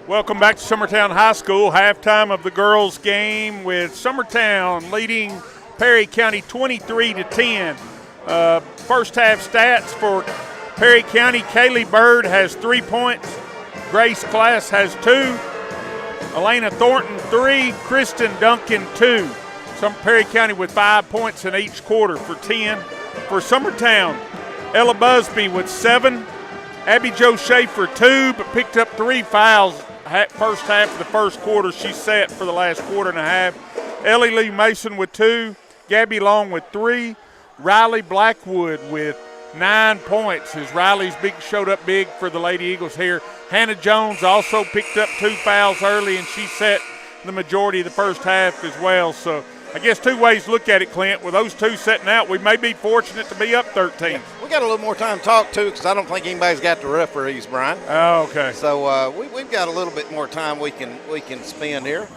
Welcome back to Summertown High School. Halftime of the girls' game with Summertown leading Perry County 23-10. First half stats for Perry County: Kaylee Bird has 3 points. Grace Class has 2. Elena Thornton 3. Kristen Duncan 2. Perry County with 5 points in each quarter for 10. For Summertown, Ella Busby with 7. Abby Jo Schaefer 2, but picked up 3 fouls first half of the first quarter. She's set for the last quarter and a half. Ellie Lee Mason with 2. Gabby Long with 3. Riley Blackwood with 9 points as Riley's showed up big for the Lady Eagles here. Hannah Jones also picked up 2 fouls early, and she set the majority of the first half as well. So I guess 2 ways to look at it, Clint. With those 2 setting out, we may be fortunate to be up 13. Yeah, we got a little more time to talk, too, because I don't think anybody's got the referees, Brian. Oh, okay. So we've got a little bit more time we can spend here.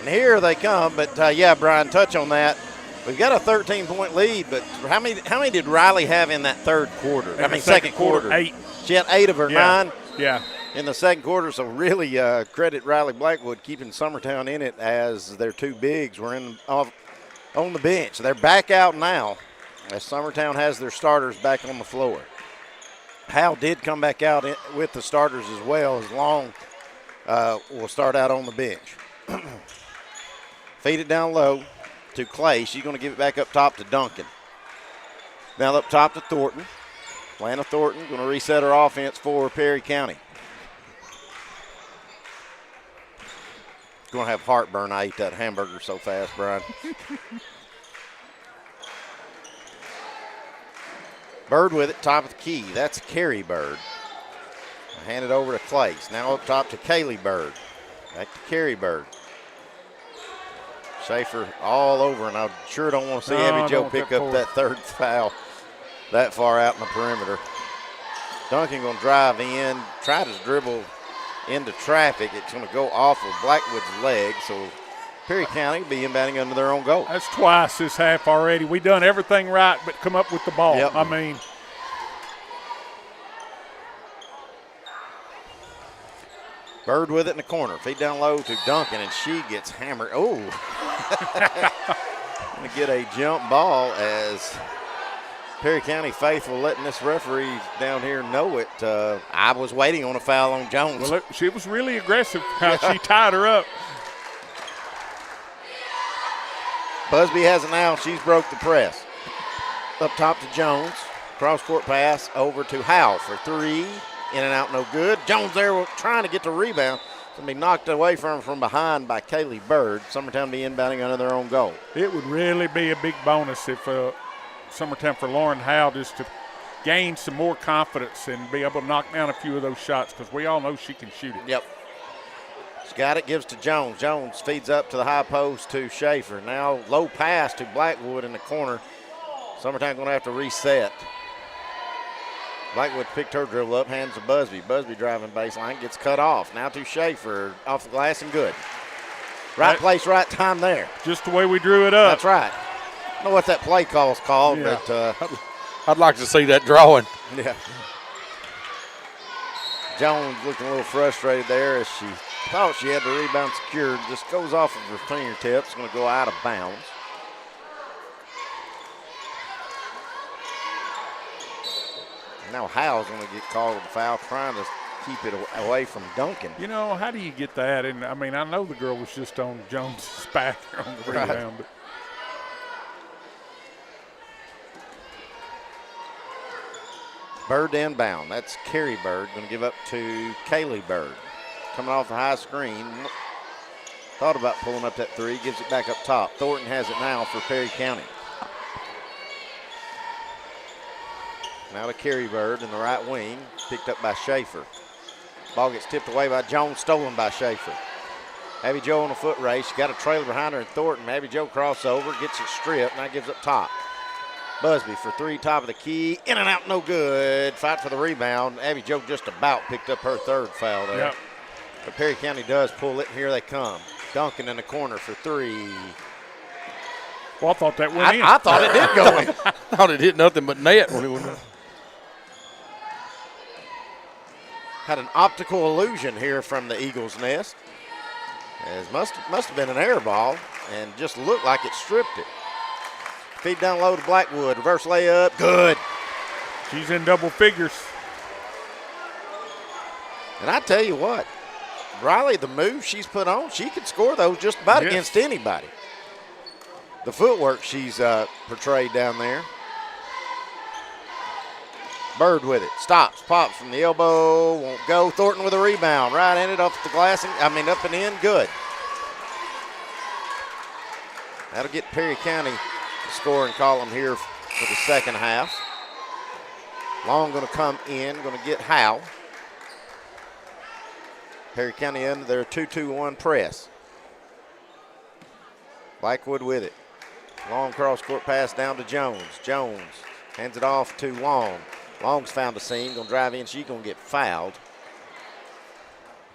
And here they come, but, yeah, Brian, touch on that. We've got a 13-point lead, but how many did Riley have in that third quarter? Second quarter. 8. She had 8 of her 9. Yeah. In the second quarter, so really credit Riley Blackwood keeping Summertown in it as their 2 bigs were on the bench. They're back out now as Summertown has their starters back on the floor. Hal did come back out with the starters as well, as Long will start out on the bench. Feed it down low to Clay. She's going to give it back up top to Duncan. Now up top to Thornton. Lana Thornton going to reset her offense for Perry County. Going to have heartburn. I ate that hamburger so fast, Brian. Bird with it, top of the key. That's Carrie Bird. I hand it over to Clace. Now up top to Kaylee Bird. Back to Carrie Bird. Schaefer all over, and I sure don't want to see Abby Jo pick up that third foul that far out in the perimeter. Duncan going to drive in, try to dribble into traffic. It's going to go off of Blackwood's leg, so Perry County will be inbounding under their own goal. That's twice this half already. We done everything right but come up with the ball. Yep. I mean, Bird with it in the corner. Feed down low to Duncan, and she gets hammered. Oh. Going to get a jump ball as Perry County faithful letting this referee down here know it. I was waiting on a foul on Jones. Well, she was really aggressive. She tied her up. Busby has it now. She's broke the press. Up top to Jones. Cross-court pass over to Howell for 3. In and out, no good. Jones there trying to get the rebound. It's going to be knocked away from behind by Kaylee Bird. Summertown be inbounding under their own goal. It would really be a big bonus if Summertown for Lauren Howell just to gain some more confidence and be able to knock down a few of those shots because we all know she can shoot it. Yep. She's got it, gives to Jones. Jones feeds up to the high post to Schaefer. Now low pass to Blackwood in the corner. Summertown going to have to reset. Blackwood picked her dribble up, hands to Busby. Busby driving baseline, gets cut off. Now to Schaefer, off the glass and good. Right place, right time there. Just the way we drew it up. That's right. I don't know what that play call's called, but I'd like to see that drawing. Yeah. Jones looking a little frustrated there as she thought she had the rebound secured. Just goes off of her fingertips, going to go out of bounds. Now Howell's going to get called with a foul, trying to keep it away from Duncan. You know, how do you get that? And I mean, I know the girl was just on Jones' back on the rebound. But. Bird inbound. That's Carrie Bird going to give up to Kaylee Bird. Coming off the high screen. Thought about pulling up that 3. Gives it back up top. Thornton has it now for Perry County. Now to Carrie Bird in the right wing, picked up by Schaefer. Ball gets tipped away by Jones, stolen by Schaefer. Abby Jo on a foot race. She got a trailer behind her in Thornton. Abby Jo crossover, gets it stripped, now gives up top. Busby for 3, top of the key. In and out, no good. Fight for the rebound. Abby Jo just about picked up her 3rd foul there. Yep. But Perry County does pull it, and here they come. Duncan in the corner for 3. Well, I thought that went in. I thought it did go in. I thought it hit nothing but net when it went in. Had an optical illusion here from the Eagles' nest. It must have been an air ball and just looked like it stripped it. Feed down low to Blackwood. Reverse layup. Good. She's in double figures. And I tell you what, Riley, the move she's put on, she could score those just about against anybody. The footwork she's portrayed down there. Bird with it. Stops. Pops from the elbow. Won't go. Thornton with a rebound. Right-handed off the glass. Up and in. Good. That'll get Perry County the scoring column here for the second half. Long going to come in. Going to get Howe. Perry County under their 2-2-1 press. Blackwood with it. Long cross-court pass down to Jones. Jones hands it off to Long. Long's found a seam, gonna drive in, she's gonna get fouled.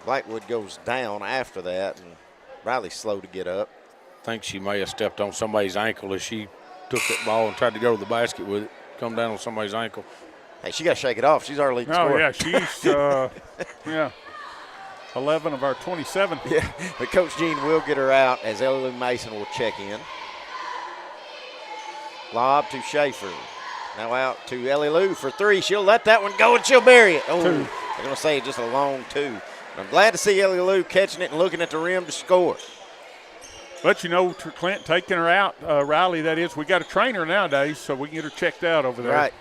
Blackwood goes down after that, and Riley's slow to get up. I think she may have stepped on somebody's ankle as she took that ball and tried to go to the basket with it. Come down on somebody's ankle. Hey, she got to shake it off. She's our leading scorer. Oh, yeah, she's, 11 of our 27. Yeah, but Coach Jean will get her out as Ellie Lou Mason will check in. Lob to Schaefer. Now out to Ellie Lou for three. She'll let that one go and she'll bury it. Oh, they're going to say just a long two. But I'm glad to see Ellie Lou catching it and looking at the rim to score. But, Clint taking her out, Riley, that is, we got a trainer nowadays, so we can get her checked out over there. Right.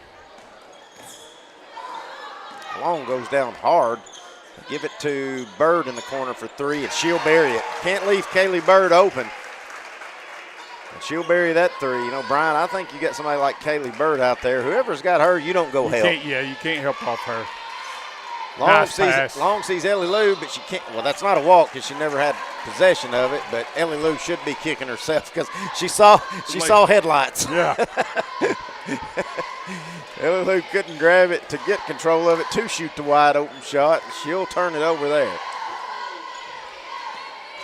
Long goes down hard. Give it to Bird in the corner for three, and she'll bury it. Can't leave Kaylee Bird open. And she'll bury that three. Brian, I think you got somebody like Kaylee Bird out there. Whoever's got her, you don't go help. You can't help off her. Long sees Ellie Lou, but she can't. Well, that's not a walk because she never had possession of it. But Ellie Lou should be kicking herself because she saw headlights. Yeah. Ellie Lou couldn't grab it to get control of it to shoot the wide open shot. She'll turn it over there.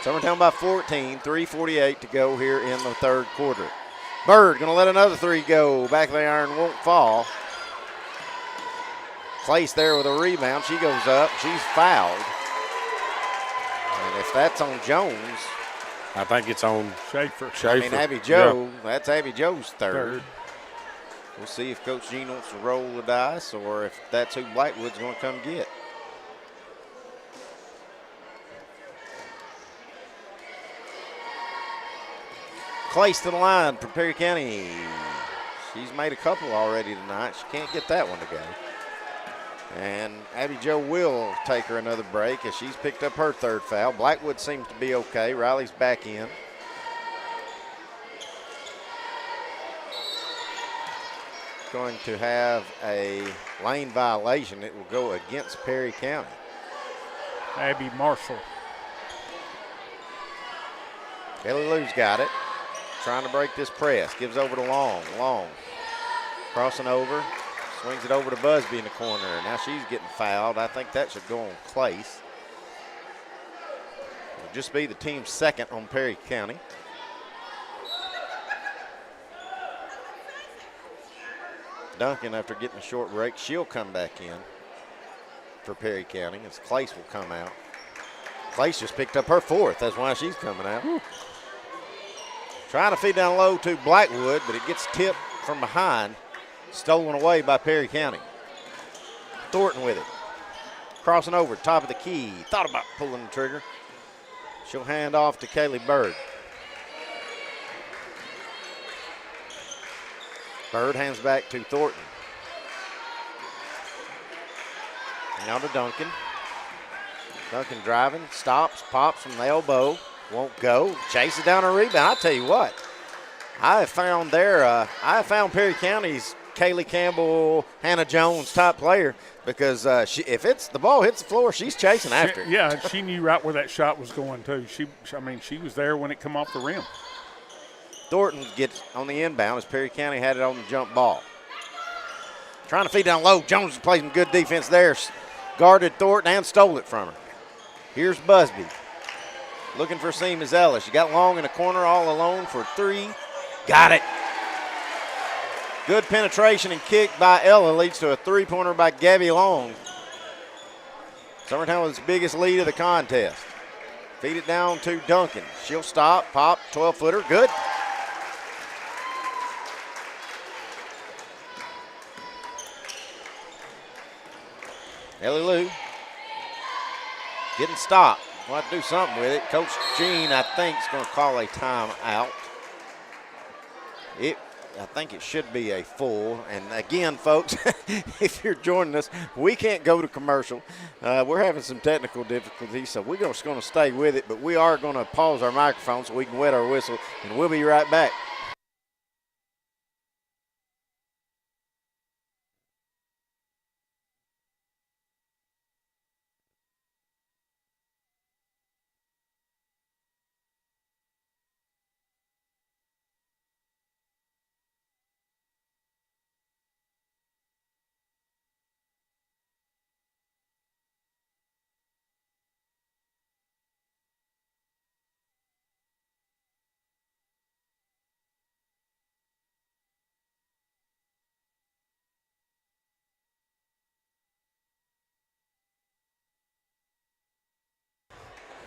Summertown by 14, 3:48 to go here in the third quarter. Bird going to let another three go. Back of the iron won't fall. Place there with a rebound. She goes up. She's fouled. And if that's on Jones. I think it's on Schaefer. Abby Joe. Yeah. That's Abby Joe's third. We'll see if Coach Jean wants to roll the dice or if that's who Blackwood's going to come get. Clace to the line for Perry County. She's made a couple already tonight. She can't get that one to go. And Abby Joe will take her another break as she's picked up her third foul. Blackwood seems to be okay. Riley's back in. Going to have a lane violation. It will go against Perry County. Abby Marshall. Ellie Lou's got it. Trying to break this press. Gives over to Long. Long crossing over. Swings it over to Busby in the corner. Now she's getting fouled. I think that should go on Clace. It'll just be the team's second on Perry County. Duncan, after getting a short break, she'll come back in for Perry County as Clace will come out. Clace just picked up her fourth. That's why she's coming out. Whew. Trying to feed down low to Blackwood, but it gets tipped from behind. Stolen away by Perry County. Thornton with it. Crossing over, top of the key. Thought about pulling the trigger. She'll hand off to Kaylee Bird. Bird hands back to Thornton. Now to Duncan. Duncan driving, stops, pops from the elbow. Won't go. Chases down a rebound. I'll tell you what. I have found Perry County's Kaylee Campbell, Hannah Jones type player because if it's the ball hits the floor, she's chasing after it. Yeah, she knew right where that shot was going too. She was there when it come off the rim. Thornton gets on the inbound as Perry County had it on the jump ball. Trying to feed down low. Jones plays some good defense there. Guarded Thornton and stole it from her. Here's Busby. Looking for seam is Ellis. She got Long in the corner all alone for three. Got it. Good penetration and kick by Ella leads to a three-pointer by Gabby Long. Summertown with its biggest lead of the contest. Feed it down to Duncan. She'll stop, pop, 12-footer, good. Ellie Lou getting stopped. We'll have to do something with it. Coach Jean, I think, is going to call a timeout. I think it should be a full. And again, folks, if you're joining us, we can't go to commercial. We're having some technical difficulties, so we're just going to stay with it. But we are going to pause our microphone so we can wet our whistle, and we'll be right back.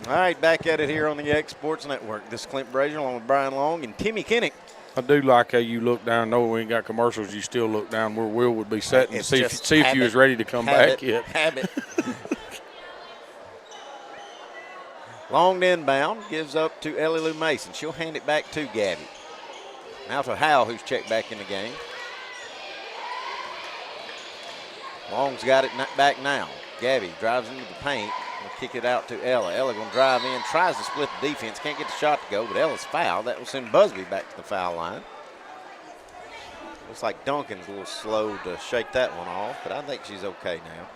All right, back at it here on the X Sports Network. This is Clint Brazier along with Brian Long and Timmy Kinnick. I do like how you look down. No, we ain't got commercials. You still look down where Will would be sitting to see if you was ready to come back yet. Habit. Long to inbound, gives up to Ellie Lou Mason. She'll hand it back to Gabby. Now to Howell, who's checked back in the game. Long's got it back now. Gabby drives into the paint. Will kick it out to Ella. Ella going to drive in, tries to split the defense. Can't get the shot to go, but Ella's fouled. That will send Busby back to the foul line. Looks like Duncan's a little slow to shake that one off, but I think she's okay now.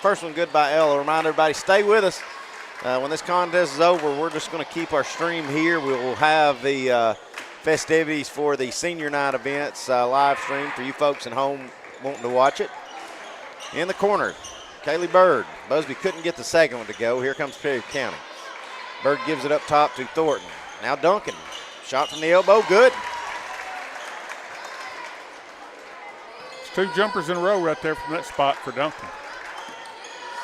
First one good by Ella. Remind everybody, stay with us. When this contest is over, we're just going to keep our stream here. We will have the festivities for the senior night events live stream for you folks at home wanting to watch it. In the corner, Kaylee Bird. Busby couldn't get the second one to go. Here comes Perry County. Bird gives it up top to Thornton. Now Duncan. Shot from the elbow, good. It's 2 jumpers in a row right there from that spot for Duncan.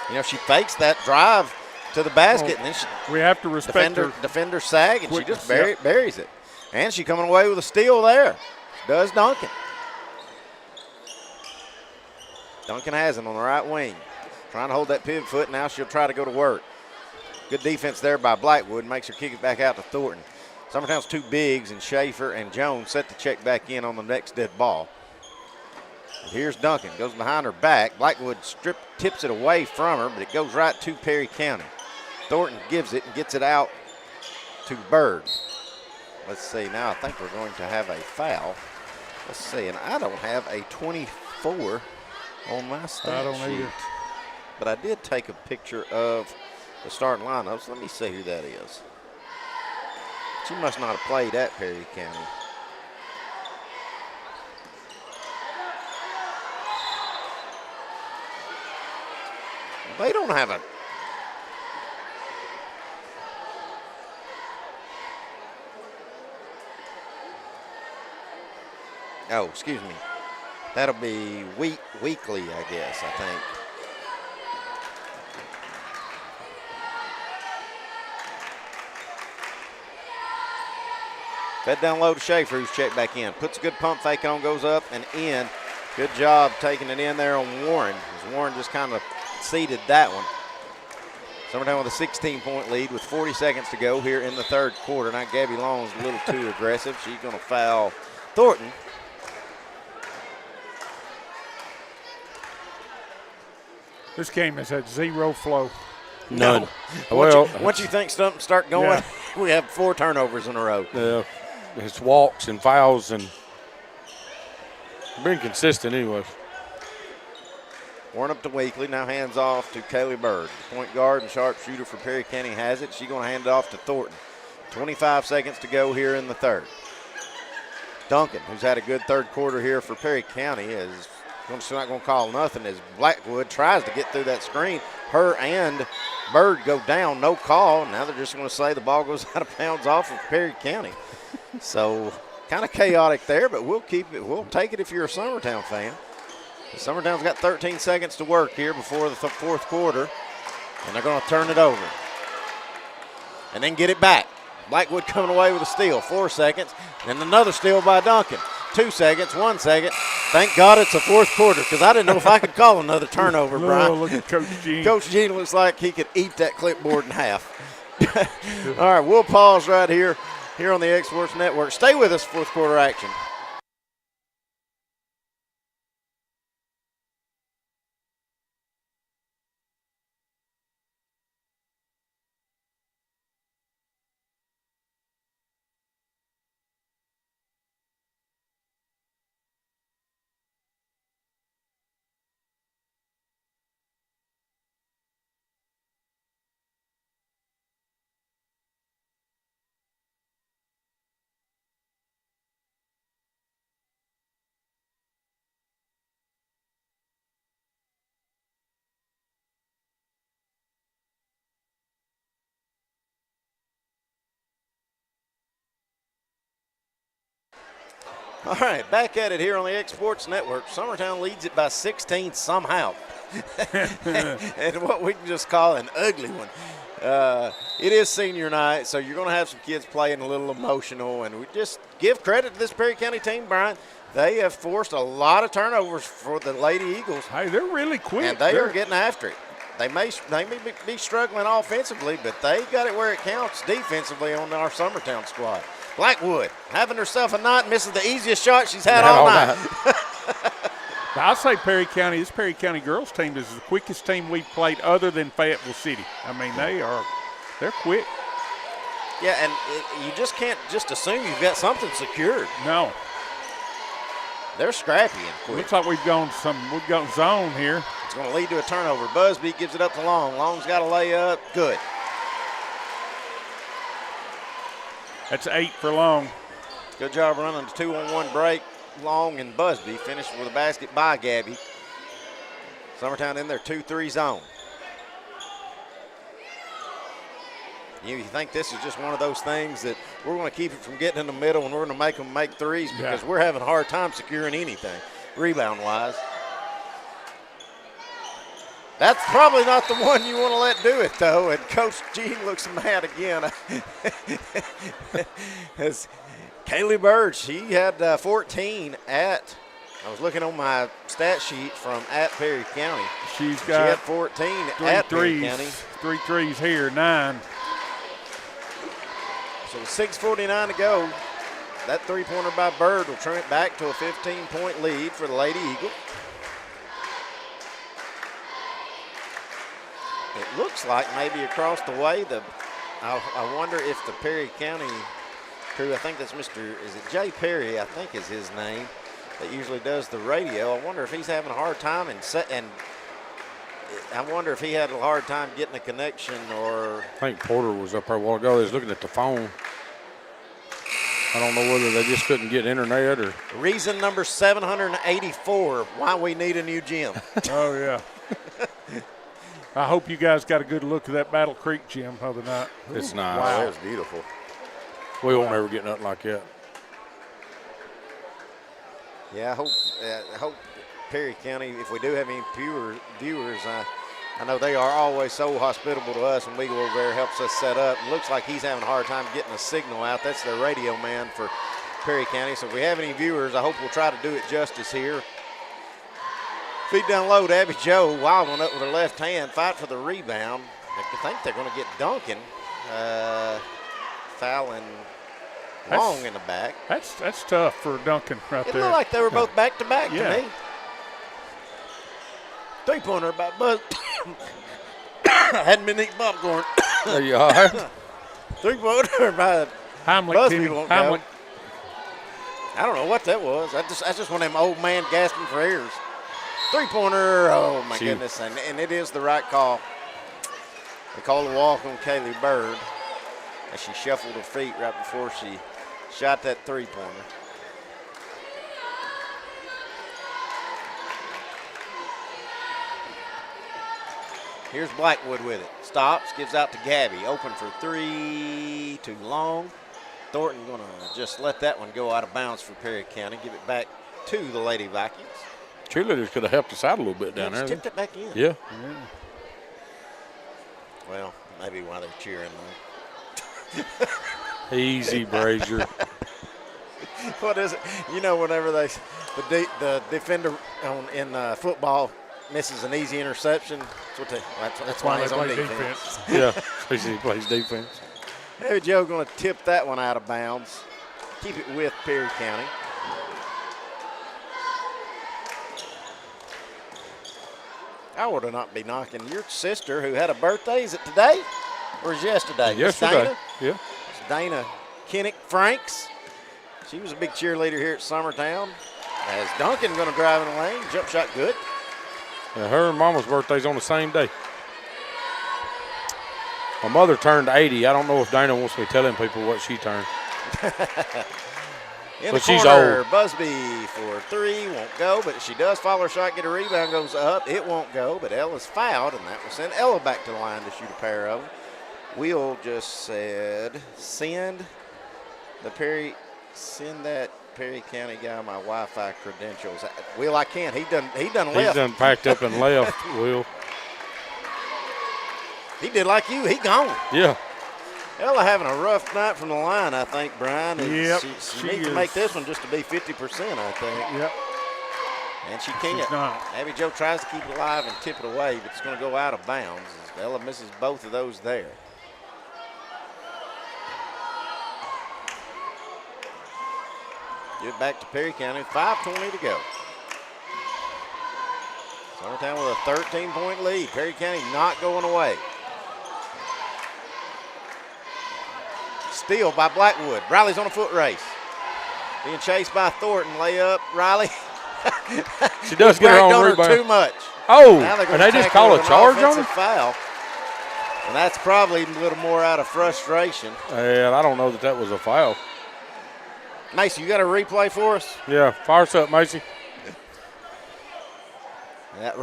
You know, she fakes that drive to the basket, and then we have to respect defender sag, and she just buries it. And she coming away with a steal there. Does Duncan. Duncan has him on the right wing. Trying to hold that pivot foot. Now she'll try to go to work. Good defense there by Blackwood. Makes her kick it back out to Thornton. Summertown's 2 bigs, and Schaefer and Jones set to check back in on the next dead ball. Here's Duncan. Goes behind her back. Blackwood tips it away from her, but it goes right to Perry County. Thornton gives it and gets it out to Bird. Let's see, now I think we're going to have a foul. Let's see, and I don't have a 24 on my stat I don't sheet. either. But I did take a picture of the starting lineups. Let me see who that is. She must not have played at Perry County. They don't have a Oh, excuse me. That'll be weekly, I guess, I think. Fed down low to Schaefer, who's checked back in. Puts a good pump fake on, goes up and in. Good job taking it in there on Warren. As Warren just kind of seeded that one. Summertown with a 16-point lead with 40 seconds to go here in the third quarter. Now Gabby Long's a little too aggressive. She's going to foul Thornton. This game has had zero flow. None. No. Well, once you think something start going, we have 4 turnovers in a row. Yeah, it's walks and fouls and been consistent anyways. Warren up to Weekly, now hands off to Kaylee Bird. The point guard and sharpshooter for Perry County has it. She's going to hand it off to Thornton. 25 seconds to go here in the third. Duncan, who's had a good third quarter here for Perry County, is not going to call nothing as Blackwood tries to get through that screen. Her and Bird go down, no call. Now they're just going to say the ball goes out of bounds off of Perry County. So kind of chaotic there, but we'll keep it. We'll take it if you're a Summertown fan. Summertown's got 13 seconds to work here before the fourth quarter, and they're going to turn it over and then get it back. Blackwood coming away with a steal, 4 seconds, and another steal by Duncan. 2 seconds, 1 second. Thank God it's a fourth quarter because I didn't know if I could call another turnover, Brian. Oh, look at Coach Gene. Coach Gene looks like he could eat that clipboard in half. All right, we'll pause right here on the X Sports Network. Stay with us, fourth quarter action. All right, back at it here on the X Sports Network. Summertown leads it by 16 somehow. And what we can just call an ugly one. It is senior night, so you're going to have some kids playing a little emotional. And we just give credit to this Perry County team, Brian. They have forced a lot of turnovers for the Lady Eagles. Hey, they're really quick. And they are getting after it. They may be struggling offensively, but they got it where it counts defensively on our Summertown squad. Blackwood having herself a night, misses the easiest shot she's had all night. I'll say this Perry County girls team is the quickest team we've played other than Fayetteville City. I mean, they're quick. Yeah, and you just can't just assume you've got something secured. No. They're scrappy and quick. Looks like we've gone zone here. It's going to lead to a turnover. Busby gives it up to Long. Long's got a layup. Good. That's 8 for Long. Good job running the 2-on-1 break. Long and Busby finished with a basket by Gabby. Summertown in their 2-3 zone. You think this is just one of those things that we're going to keep it from getting in the middle and we're going to make them make threes because we're having a hard time securing anything rebound-wise. That's probably not the one you want to let do it, though, and Coach Gene looks mad again. As Kaylee Bird, she had 14 at, I was looking on my stat sheet from at Perry County. She had 14 at Perry County. 3 threes here, 9. So with 6:49 to go, that three-pointer by Bird will turn it back to a 15-point lead for the Lady Eagles. It looks like maybe across the way, I wonder if the Perry County crew, I think that's is it Jay Perry, I think is his name, that usually does the radio. I wonder if he's having a hard time and I wonder if he had a hard time getting a connection or. I think Porter was up there a while ago. He was looking at the phone. I don't know whether they just couldn't get internet or. Reason number 784 why we need a new gym. Oh, yeah. I hope you guys got a good look at that Battle Creek gym the other night. It's nice. Wow, it was beautiful. We won't ever get nothing like that. Yeah, I hope Perry County, if we do have any viewers, I know they are always so hospitable to us, and we go over there, helps us set up. It looks like he's having a hard time getting a signal out. That's their radio man for Perry County. So if we have any viewers, I hope we'll try to do it justice here. Feed down low to Abby Joe. Wild one up with her left hand. Fight for the rebound. I think they're going to get Duncan fouling Long in the back. That's tough for Duncan right there. It looked like they were both back-to-back to me. Three-pointer by Buzz. Hadn't been eating popcorn. There you are. Three-pointer by Busby won't go. Heimlich. I don't know what that was. That's just one of them old man gasping for airs. Three-pointer, oh, my goodness, and it is the right call. They called a walk on Kaylee Bird as she shuffled her feet right before she shot that three-pointer. Here's Blackwood with it. Stops, gives out to Gabby. Open for three, too long. Thornton going to just let that one go out of bounds for Perry County, give it back to the Lady Vikings. Cheerleaders could have helped us out a little bit down there. Tipped it back in. Yeah. Well, maybe while they're cheering. Easy, Brazier. What is it? You know, whenever the defender in football misses an easy interception, that's why he's on defense. Yeah, he plays defense. Hey, Joe going to tip that one out of bounds. Keep it with Perry County. I ought to not be knocking your sister who had a birthday. Is it today or is yesterday? Yesterday. Dana? Yeah. It's Dana Kinnick Franks. She was a big cheerleader here at Summertown. As Duncan going to drive in the lane. Jump shot good. Yeah, her and Mama's birthday's on the same day. My mother turned 80. I don't know if Dana wants me telling people what she turned. In but the she's corner, old. Busby for three, won't go, but she does follow her shot, get a rebound, goes up. It won't go, but Ella's fouled, and that will send Ella back to the line to shoot a pair of them. Will just said, send that Perry County guy my Wi-Fi credentials. Will, I can't. He done left. He's done packed up and left, Will. He did like you. He gone. Yeah. Ella having a rough night from the line, I think, Brian. Yep, She needs to make this one just to be 50%, I think. Yep. And she can't. She's not. Abby Jo tries to keep it alive and tip it away, but it's going to go out of bounds. Ella misses both of those there. Give it back to Perry County. 5:20 to go. Summertown with a 13-point lead. Perry County not going away. Steal by Blackwood. Riley's on a foot race. Being chased by Thornton. Layup. Riley. She does get her own rebound. Too much. Oh, and they just call a charge on her? Foul. And that's probably a little more out of frustration. And I don't know that was a foul. Macy, you got a replay for us? Yeah, fire us up, Macy. That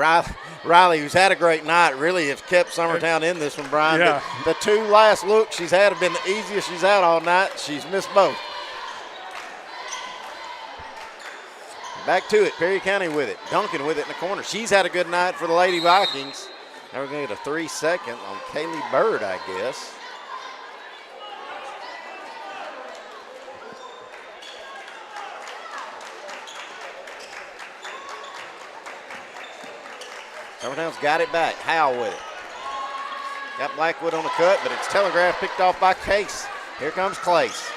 Riley, who's had a great night, really has kept Summertown in this one, Brian. Yeah. The two last looks she's had have been the easiest she's had all night. She's missed both. Back to it. Perry County with it. Duncan with it in the corner. She's had a good night for the Lady Vikings. Now we're going to get a 3-second on Kaylee Bird, I guess. Summertown's got it back. Howell with it. Got Blackwood on the cut, but it's telegraphed, picked off by Case. Here comes Clace.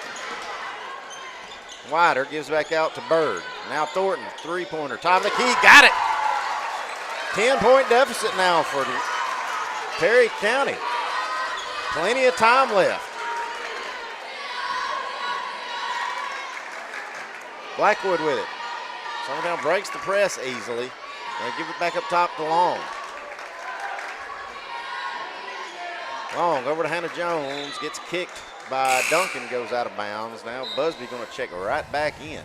Wider gives back out to Bird. Now Thornton, three-pointer, top of the key, got it. 10-point deficit now for Perry County. Plenty of time left. Blackwood with it. Summertown breaks the press easily. They give it back up top to Long. Long over to Hannah Jones, gets kicked by Duncan, goes out of bounds. Now Busby going to check right back in.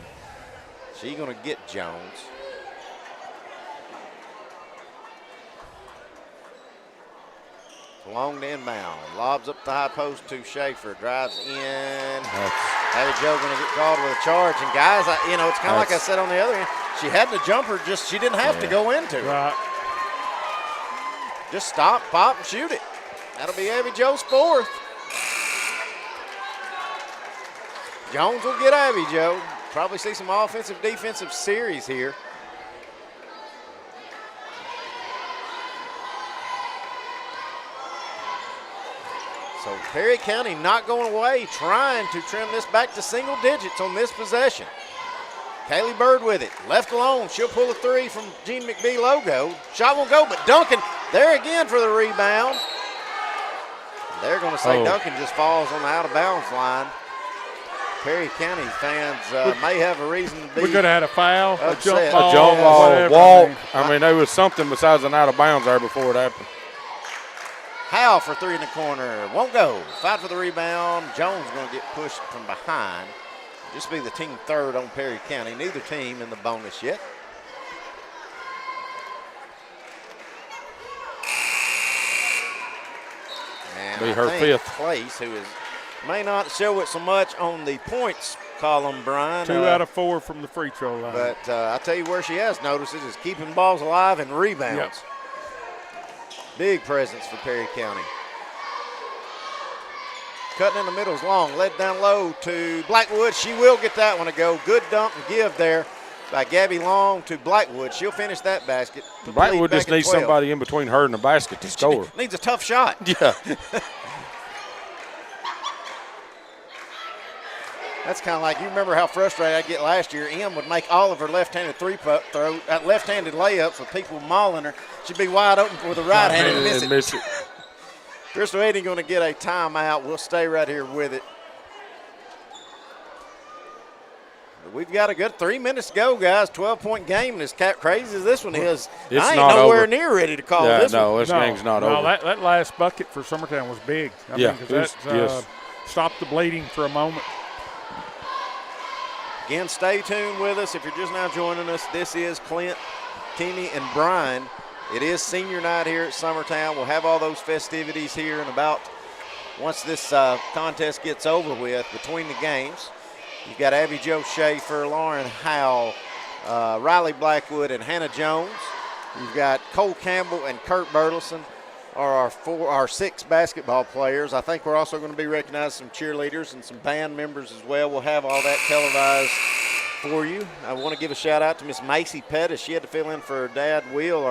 She's going to get Jones. Long to inbound. Lobs up the high post to Schaefer. Drives in. Abby Jo going to get called with a charge. And guys, it's kind of like I said on the other end. She had the jumper, just she didn't have to go into it. Right. Just stop, pop, and shoot it. That'll be Abby Jo's fourth. Jones will get Abby Jo. Probably see some offensive, defensive series here. So Perry County not going away, trying to trim this back to single digits on this possession. Kaylee Bird with it, left alone. She'll pull a three from Jean McBee logo. Shot won't go, but Duncan there again for the rebound. They're going to say Duncan just falls on the out of bounds line. Perry County fans may have a reason to be. We could have had a foul, upset. a jump ball, whatever. walk. I mean, there was something besides an out of bounds there before it happened. Howell for three in the corner. Won't go. Fight for the rebound. Jones going to get pushed from behind. This will be the team third on Perry County. Neither team in the bonus yet. And Be I her think fifth. Clace, who is May not show it so much on the points column, Brian. 2 out of 4 from the free throw line. But I tell you where she has noticed it is keeping balls alive and rebounds. Yep. Big presence for Perry County. Cutting in the middle is Long, led down low to Blackwood. She will get that one to go. Good dump and give there by Gabby Long to Blackwood. She'll finish that basket. Blackwood just needs somebody in between her and the basket to score. Needs a tough shot. Yeah. That's kind of like, you remember how frustrated I get last year. Em would make all of her left-handed left-handed layups with people mauling her. She'd be wide open for the right-handed and miss it. Crystal Eddy going to get a timeout. We'll stay right here with it. We've got a good 3 minutes to go, guys. 12-point game, and as crazy as this one is, I ain't nowhere near ready to call this one. This game's not over. That last bucket for Summertown was big. I mean, that stopped the bleeding for a moment. Again, stay tuned with us. If you're just now joining us, this is Clint, Teamy, and Brian. It is senior night here at Summertown. We'll have all those festivities here in about, once this contest gets over with, between the games. You've got Abby Jo Schaefer, Lauren Howell, Riley Blackwood, and Hannah Jones. You've got Cole Campbell and Kurt Bertelson are our 6 basketball players. I think we're also going to be recognizing some cheerleaders and some band members as well. We'll have all that televised for you. I want to give a shout out to Miss Macy Pettis. She had to fill in for her dad, Will,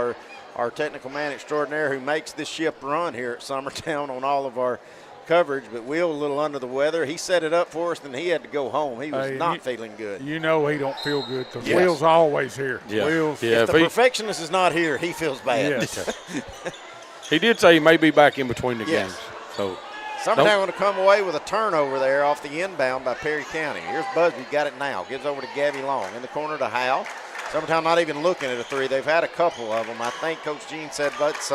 our technical man extraordinaire who makes this ship run here at Summertown on all of our coverage. But Will, a little under the weather. He set it up for us, and he had to go home. He was not feeling good. You know he don't feel good because Will's always here. Yeah. Will's, if the perfectionist is not here, he feels bad. Yes. He did say he may be back in between the games. So Summertown going to come away with a turnover there off the inbound by Perry County. Here's Busby, got it now. Gives over to Gabby Long. In the corner to Howell. Summertown not even looking at a 3. They've had a couple of them. I think Coach Gene said let's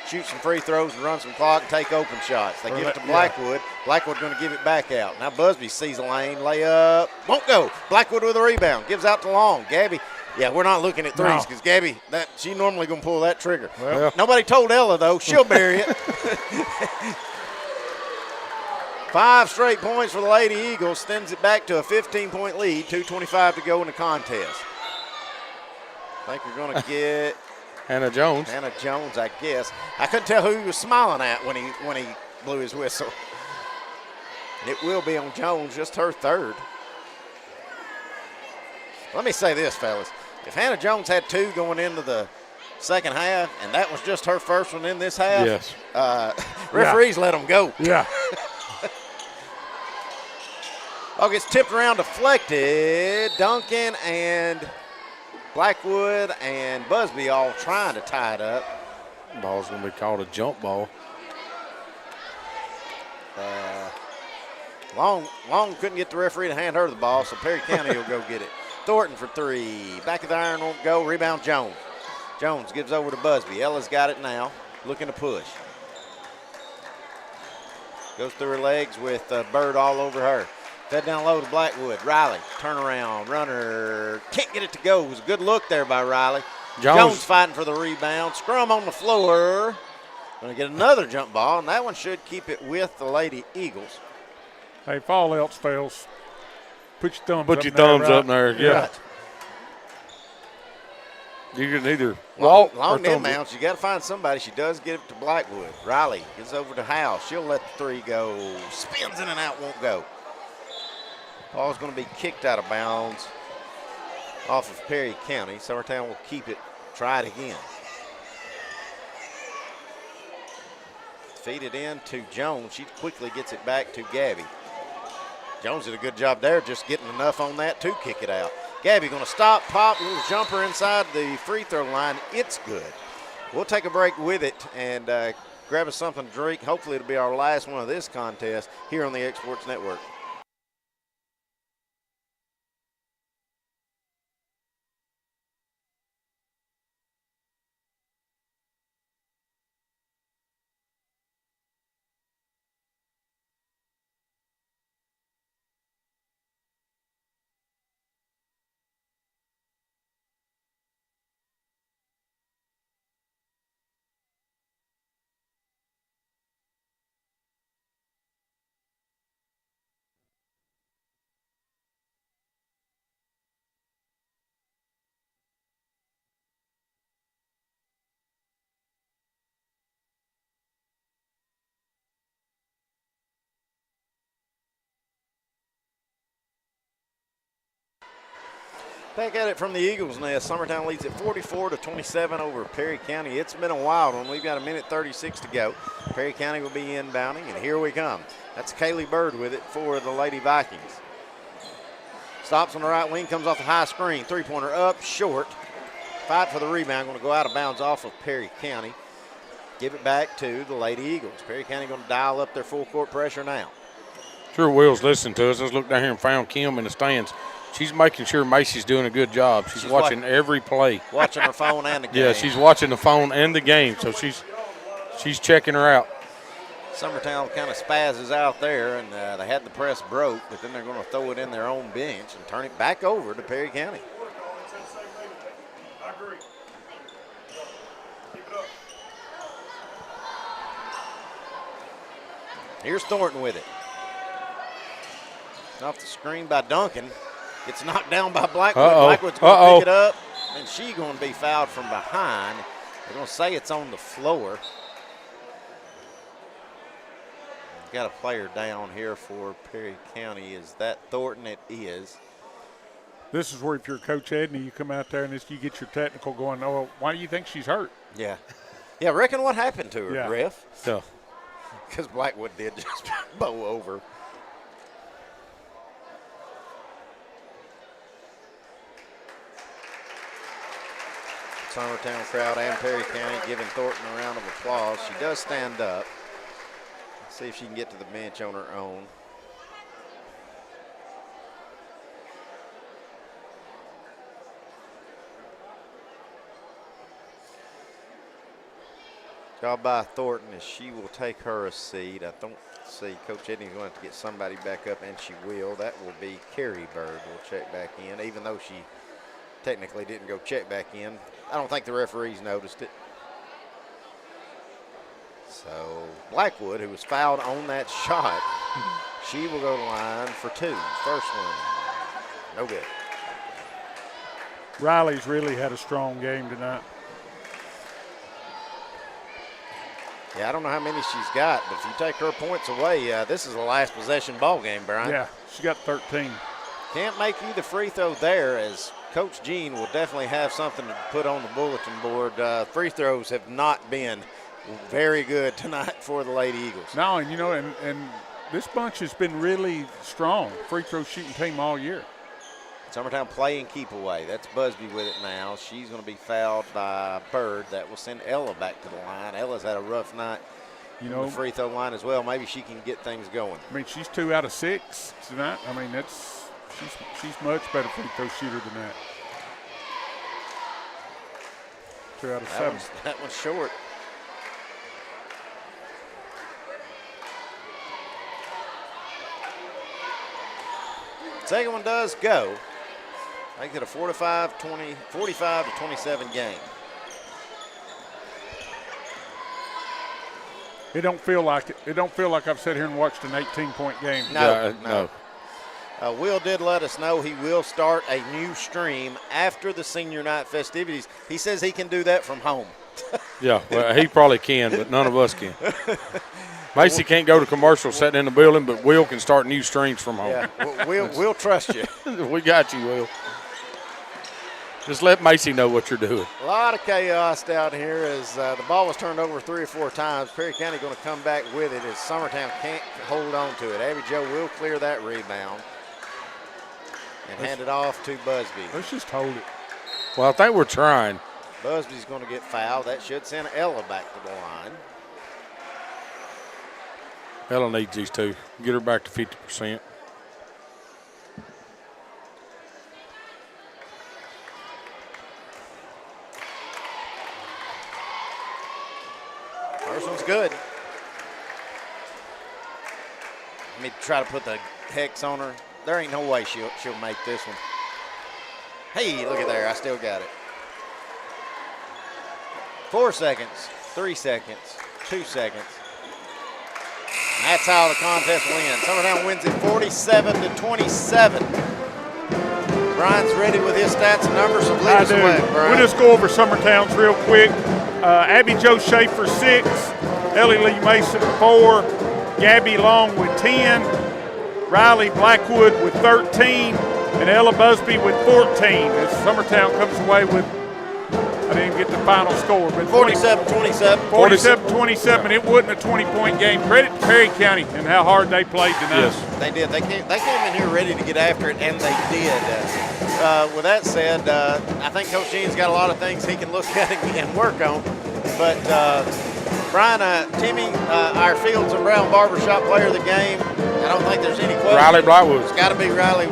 shoot some free throws and run some clock and take open shots. They give it to Blackwood. Yeah. Blackwood going to give it back out. Now Busby sees a lane, layup, won't go. Blackwood with a rebound, gives out to Long. Gabby, we're not looking at 3s because Gabby, she normally going to pull that trigger. Well, nobody told Ella, though. She'll bury it. 5 straight points for the Lady Eagles, sends it back to a 15-point lead, 2:25 to go in the contest. I think we're going to get Hannah Jones. Hannah Jones, I guess. I couldn't tell who he was smiling at when he blew his whistle. It will be on Jones, just her 3rd. Let me say this, fellas. If Hannah Jones had 2 going into the second half, and that was just her first one in this half, referees let them go. Yeah. Gets tipped around, deflected. Duncan and Blackwood and Busby all trying to tie it up. Ball's going to be called a jump ball. Long couldn't get the referee to hand her the ball, so Perry County will go get it. Thornton for 3. Back of the iron won't go. Rebound Jones. Jones gives over to Busby. Ella's got it now, looking to push. Goes through her legs with Bird all over her. Fed down low to Blackwood. Riley, turnaround, runner. Can't get it to go. It was a good look there by Riley. Jones fighting for the rebound. Scrum on the floor. Going to get another jump ball, and that one should keep it with the Lady Eagles. Hey, if all else fails, put your thumbs up there. Yeah. Right. You can either walk long inbounds. You got to find somebody. She does get it to Blackwood. Riley gets over to Howell. She'll let the 3 go. Spins in and out, won't go. Ball's going to be kicked out of bounds off of Perry County. Summertown will keep it. Try it again. Feed it in to Jones. She quickly gets it back to Gabby. Jones did a good job there, just getting enough on that to kick it out. Gabby going to stop, pop, little jumper inside the free throw line. It's good. We'll take a break with it and grab us something to drink. Hopefully it'll be our last one of this contest here on the X Sports Network. Back at it from the Eagles' nest. Summertown leads at 44-27 over Perry County. It's been a wild one. We've got 1:36 to go. Perry County will be inbounding, and here we come. That's Kaylee Bird with it for the Lady Vikings. Stops on the right wing, comes off the high screen. Three-pointer up, short. Fight for the rebound. Going to go out of bounds off of Perry County. Give it back to the Lady Eagles. Perry County going to dial up their full court pressure now. Sure, Will's listening to us. Let's look down here and found Kim in the stands. She's making sure Macy's doing a good job. She's watching every play. Watching her phone and the game. Yeah, she's watching the phone and the game, so she's checking her out. Summertown kind of spazzes out there, and they had the press broke, but then they're going to throw it in their own bench and turn it back over to Perry County. Here's Thornton with it. Off the screen by Duncan. Gets knocked down by Blackwood. Blackwood's going to pick it up, and she's going to be fouled from behind. They're going to say it's on the floor. Got a player down here for Perry County. Is that Thornton? It is. This is where if you're Coach Edney, you come out there and you get your technical going, oh, why do you think she's hurt? Yeah. Yeah, reckon what happened to her, ref? Yeah. Because Blackwood did just bow over. Summertown crowd and Perry County giving Thornton a round of applause. She does stand up. Let's see if she can get to the bench on her own. Job by Thornton is she will take her a seat. I don't see Coach Edney's going to have to get somebody back up, and she will. That will be Carrie Bird will check back in, even though she technically didn't go check back in. I don't think the referees noticed it. So Blackwood, who was fouled on that shot, she will go to line for two. First one, no good. Riley's really had a strong game tonight. Yeah, I don't know how many she's got, but if you take her points away, this is a last possession ball game, Brian. Yeah, she got 13. Can't make you the free throw there, as Coach Jean will definitely have something to put on the bulletin board. Free throws have not been very good tonight for the Lady Eagles. No, and you know, and this bunch has been really strong, free throw shooting team all year. Summertown play and keep away. That's Busby with it now. She's going to be fouled by Bird. That will send Ella back to the line. Ella's had a rough night, you know, on the free throw line as well. Maybe she can get things going. I mean, she's 2 out of 6 tonight. I mean, she's much better free throw shooter than that. 2 out of 7. That one's short. Second one does go. Make it a 45-27 game. It don't feel like it. It don't feel like I've sat here and watched an 18-point game. No. Will did let us know he will start a new stream after the senior night festivities. He says he can do that from home. Yeah, well, he probably can, but none of us can. Macy can't go to commercial sitting in the building, but Will can start new streams from home. Yeah, we'll trust you. We got you, Will. Just let Macy know what you're doing. A lot of chaos down here as the ball was turned over 3 or 4 times. Perry County going to come back with it as Summertown can't hold on to it. Abby Jo will clear that rebound and hand it off to Busby. Let's just hold it. Well, I think we're trying. Busby's going to get fouled. That should send Ella back to the line. Ella needs these two. Get her back to 50%. First one's good. Let me try to put the hex on her. There ain't no way she'll make this one. Hey, look at there. I still got it. 4 seconds, 3 seconds, 2 seconds. And that's how the contest wins. Summertown wins it 47-27. Brian's ready with his stats and numbers, so lead us away, Brian. We'll just go over Summertown's real quick. Abby Jo Schaefer, 6. Ellie Lee Mason, 4. Gabby Long with 10. Riley Blackwood with 13. and Ella Busby with 14. As Summertown comes away with, I didn't get the final score, but 47-27. 47-27. It wasn't a 20-point game. Credit to Perry County and how hard they played tonight. Yes. They did. They came in here ready to get after it, and they did. With that said, I think Coach Jean's got a lot of things he can look at and work on. But Brian, Timmy, our Fields and Brown Barbershop player of the game, I don't think there's any question. Riley Blackwood. It's got to be Riley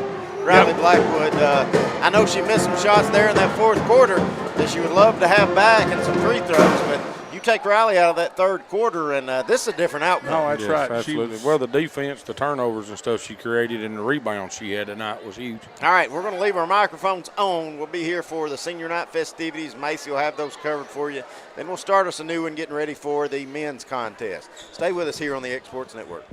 Blackwood. I know she missed some shots there in that fourth quarter that she would love to have back and some free throws, but you take Riley out of that third quarter, and this is a different outcome. No, that's right. Absolutely. Well, the defense, the turnovers and stuff she created, and the rebounds she had tonight was huge. All right, we're going to leave our microphones on. We'll be here for the senior night festivities. Macy will have those covered for you. Then we'll start us a new one, getting ready for the men's contest. Stay with us here on the X Sports Network.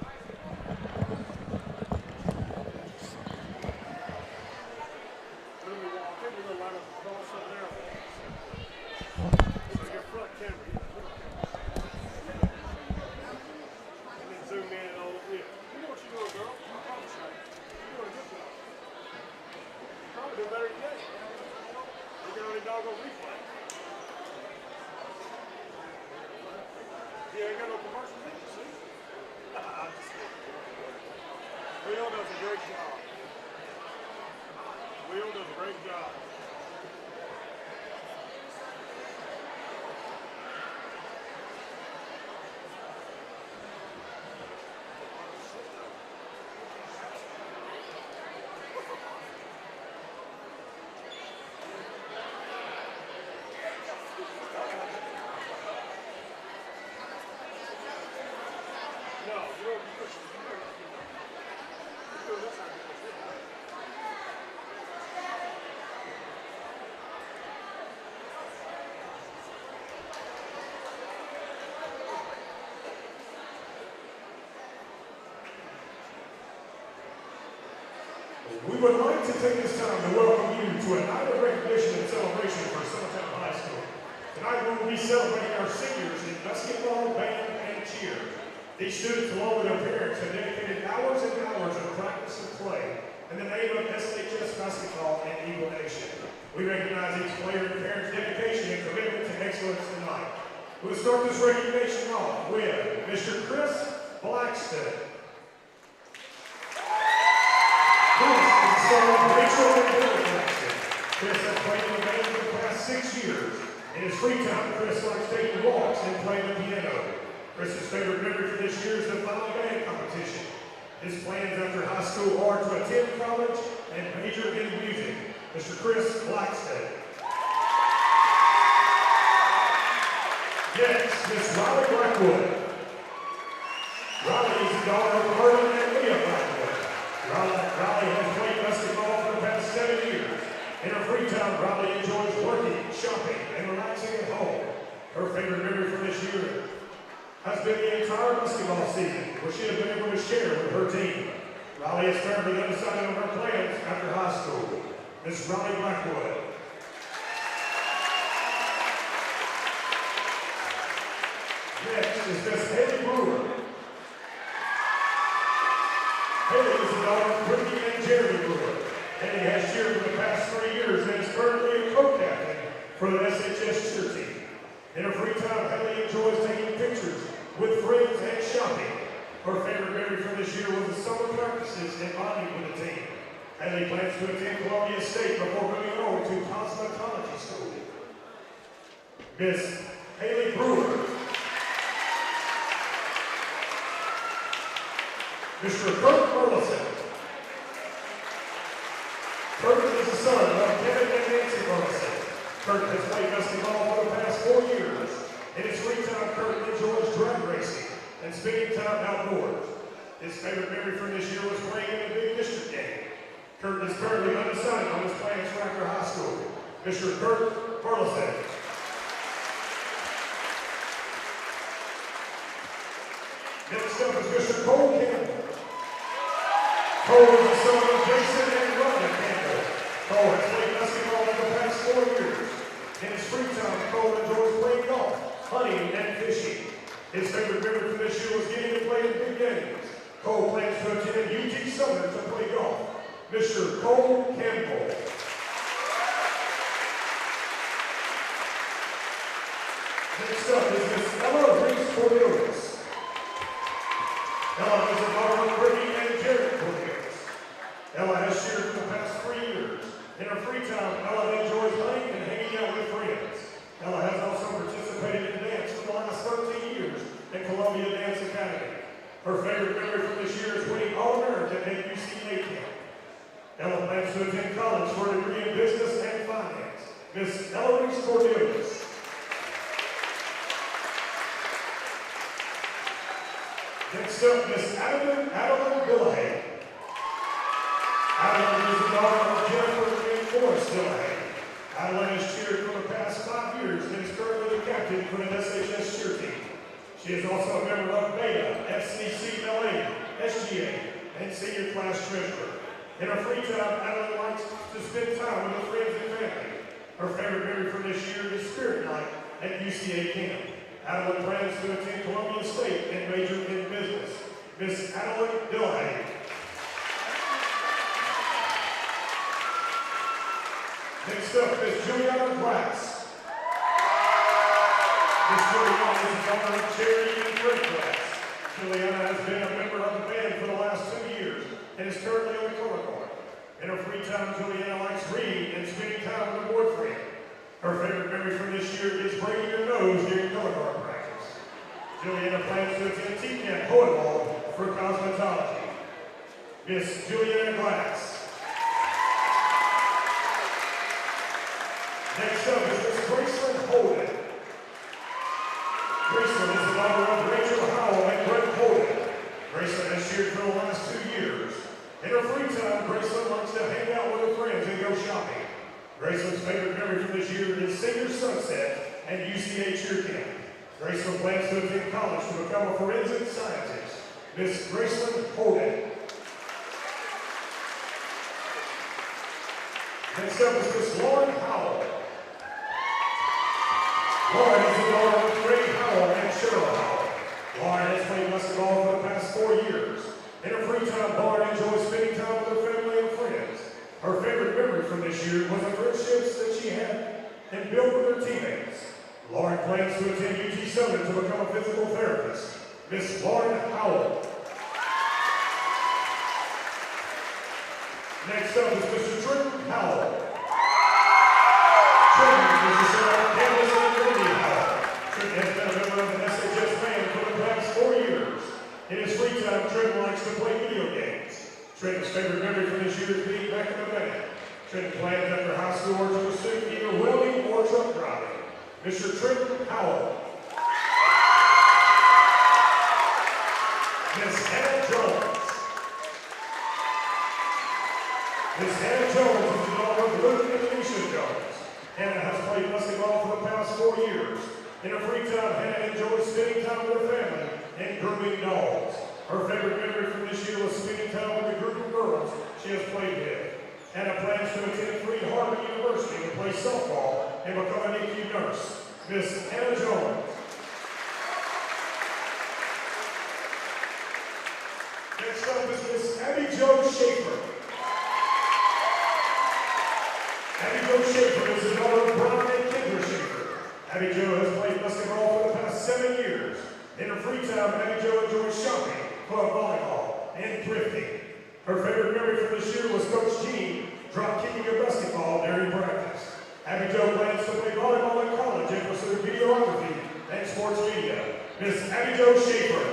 We would like to take this time to welcome you to a night of recognition and celebration for Summertown High School. Tonight we will be celebrating our seniors in basketball, band, and cheer. These students, along with their parents, have dedicated hours and hours of practice and play in the name of SHS basketball and Eagle Nation. We recognize each player and parent's dedication and commitment to excellence tonight. We'll start this recognition off with Mr. Chris Blackston. Rachel and Billy Blackston. Chris has played in the band for the past 6 years. In his free time, Chris likes taking walks and playing the piano. Chris's favorite memory for this year is the final band competition. His plans after high school are to attend college and major in music. Mr. Chris Blackston. Next, Miss Riley Blackwood. Riley is the daughter of Merlin and Leah Blackwood. Riley has played basketball for the past 7 years. In her free time, Riley enjoys working, shopping, and relaxing at home. Her favorite memory from this year has been the entire basketball season, which she has been able to share with her team. Riley is currently undecided on her plans after high school. Miss Riley Blackwood. Next is Miss Haley Brewer. Haley is the daughter of Brittany and Jeremy Brewer. Haley has cheered for the past 3 years and is currently a co-captain for the SHS cheer team. In her free time, Haley enjoys taking pictures with friends and shopping. Her favorite memory from this year was the summer practices and bonding with the team. Haley plans to attend Columbia State before moving on to cosmetology school. Miss Haley Brewer. Mr. Kurt Burleson. Kurt is the son of Kevin and Nancy Burleson. Kurt has played basketball for the past 4 years. In his free time, Kurt enjoys drag racing and spending time outdoors. His favorite memory from this year was playing in the big district game. Kurt is currently undecided on his plans for after high school. Mr. Kurt Burleson. Next up is Mr. Cole Campbell. Cole is the son of Jason and Rhonda Campbell. Cole has played basketball for the past 4 years. In his free time, Cole enjoys playing golf, hunting, and fishing. His favorite memory from this year was getting to play in big games. Cole plans to attend UT Southern to play golf. Mr. Cole Campbell. Cornelius. Ella is the daughter of Brittany and Jared Cornelius. Ella has cheered for the past 3 years. In her free time, Ella enjoys playing and hanging out with friends. Ella has also participated in dance for the last 13 years at Columbia Dance Academy. Her favorite memory from this year is winning All-American at UCA camp. Ella plans to attend college for a degree in business and finance. Miss Eloise Cornelius. Next up, Miss Adeline Dillahay. Adeline is the daughter of Jennifer and Forrest Dillahay. Adeline has cheered for the past 5 years and is currently the captain for an SHS cheer team. She is also a member of Beta, FCCLA, SGA, and senior class treasurer. In her free time, Adeline likes to spend time with her friends and family. Her favorite memory from this year is Spirit Night at UCA camp. Adeline plans to attend Columbia State and major in business. Miss Adeline Dillahay. Next up is Juliana Glass. Miss Juliana is the daughter of Jerry and Fred Glass. Juliana has been a member of the band for the last 2 years and is currently on the color guard. In her free time, Juliana likes reading and spending time with her boyfriend. Her favorite memory from this year is breaking her nose during color guard practice. Juliana plans to attend T-Camp Poet Hall for cosmetology. Miss Juliana Glass. Next up is Miss Graceland Holden. Graceland is the daughter of Rachel Howell and Brett Holden. Graceland has cheered for the last 2 years. In her free time, Graceland likes to hang out with her friends and go shopping. Graceland's favorite memory from this year is Senior Sunset and UCA cheer camp. Graceland plans to attend college to become a forensic scientist. Miss Graceland Holden. Next up is Miss Lauren Howell. Lauren is the daughter of Craig Howell and Cheryl Howell. Lauren has played basketball for the past 4 years. In her free time, Lauren enjoys spending time with her family and friends. Her favorite memory from this year was the friendships that she had and built with her teammates. Lauren plans to attend UT Southern to become a physical therapist. Miss Lauren Howell. Next up is Mr. Trenton Howell. Trenton is the son of Candace and Wendy Howell. Trenton has been a member of the SHS band for the past 4 years. In his free time, Trenton likes to play video games. Trenton's favorite memory from this year is being back in the band. Trenton plans after high school to pursue either welding or truck driving. Mr. Trenton Howell. Miss Hannah Jones. Miss Hannah Jones is the daughter of Luke and Alicia Jones. Hannah has played basketball for the past 4 years. In her free time, Hannah enjoys spending time with her family and grooming dogs. Her favorite memory from this year was spending time with a group of girls she has played with. Hannah plans to attend Freed-Hardeman University to play softball and become a NICU nurse. Miss Hannah Jones. Next up is Miss Abby Jo Schaefer. Abby Jo Schaefer is the daughter of Brian and Kendra Schaefer. Abby Jo has played basketball for the past 7 years. In her free time, Abby Jo enjoys shopping, club volleyball, and thrifting. Her favorite memory from this year was Coach Gene drop kicking a basketball during practice. Abby Jo plans to play volleyball in college and pursue videography and sports media. Miss Abby Jo Schaefer.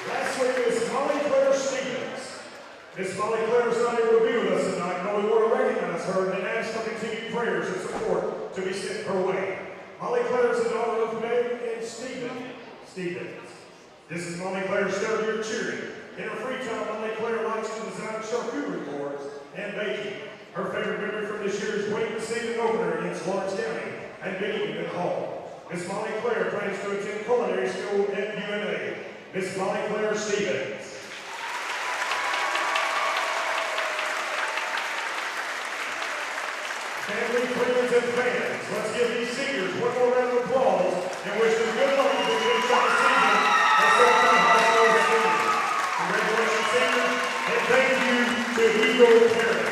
Lastly, Miss Molly Claire Stevens. Miss Molly Claire is not able to be with us tonight, but we want to recognize her and ask for continued prayers and support to be sent her way. Molly Claire is the daughter of Meg and Stevens. This is Molly Claire's 3rd year cheering. In her free time, Molly Claire likes to design charcuterie boards and baking. Her favorite memory from this year is winning the season opener against Lawrence County and beating them at home. Miss Molly Claire plans to attend culinary school at UNA. Miss Molly Claire Stevens. Family, friends, and fans, let's give these seniors one more round of applause and wish them good luck as they finish out the season at Summertown High School seniors. Congratulations, seniors, and thank you to Eagle Parents.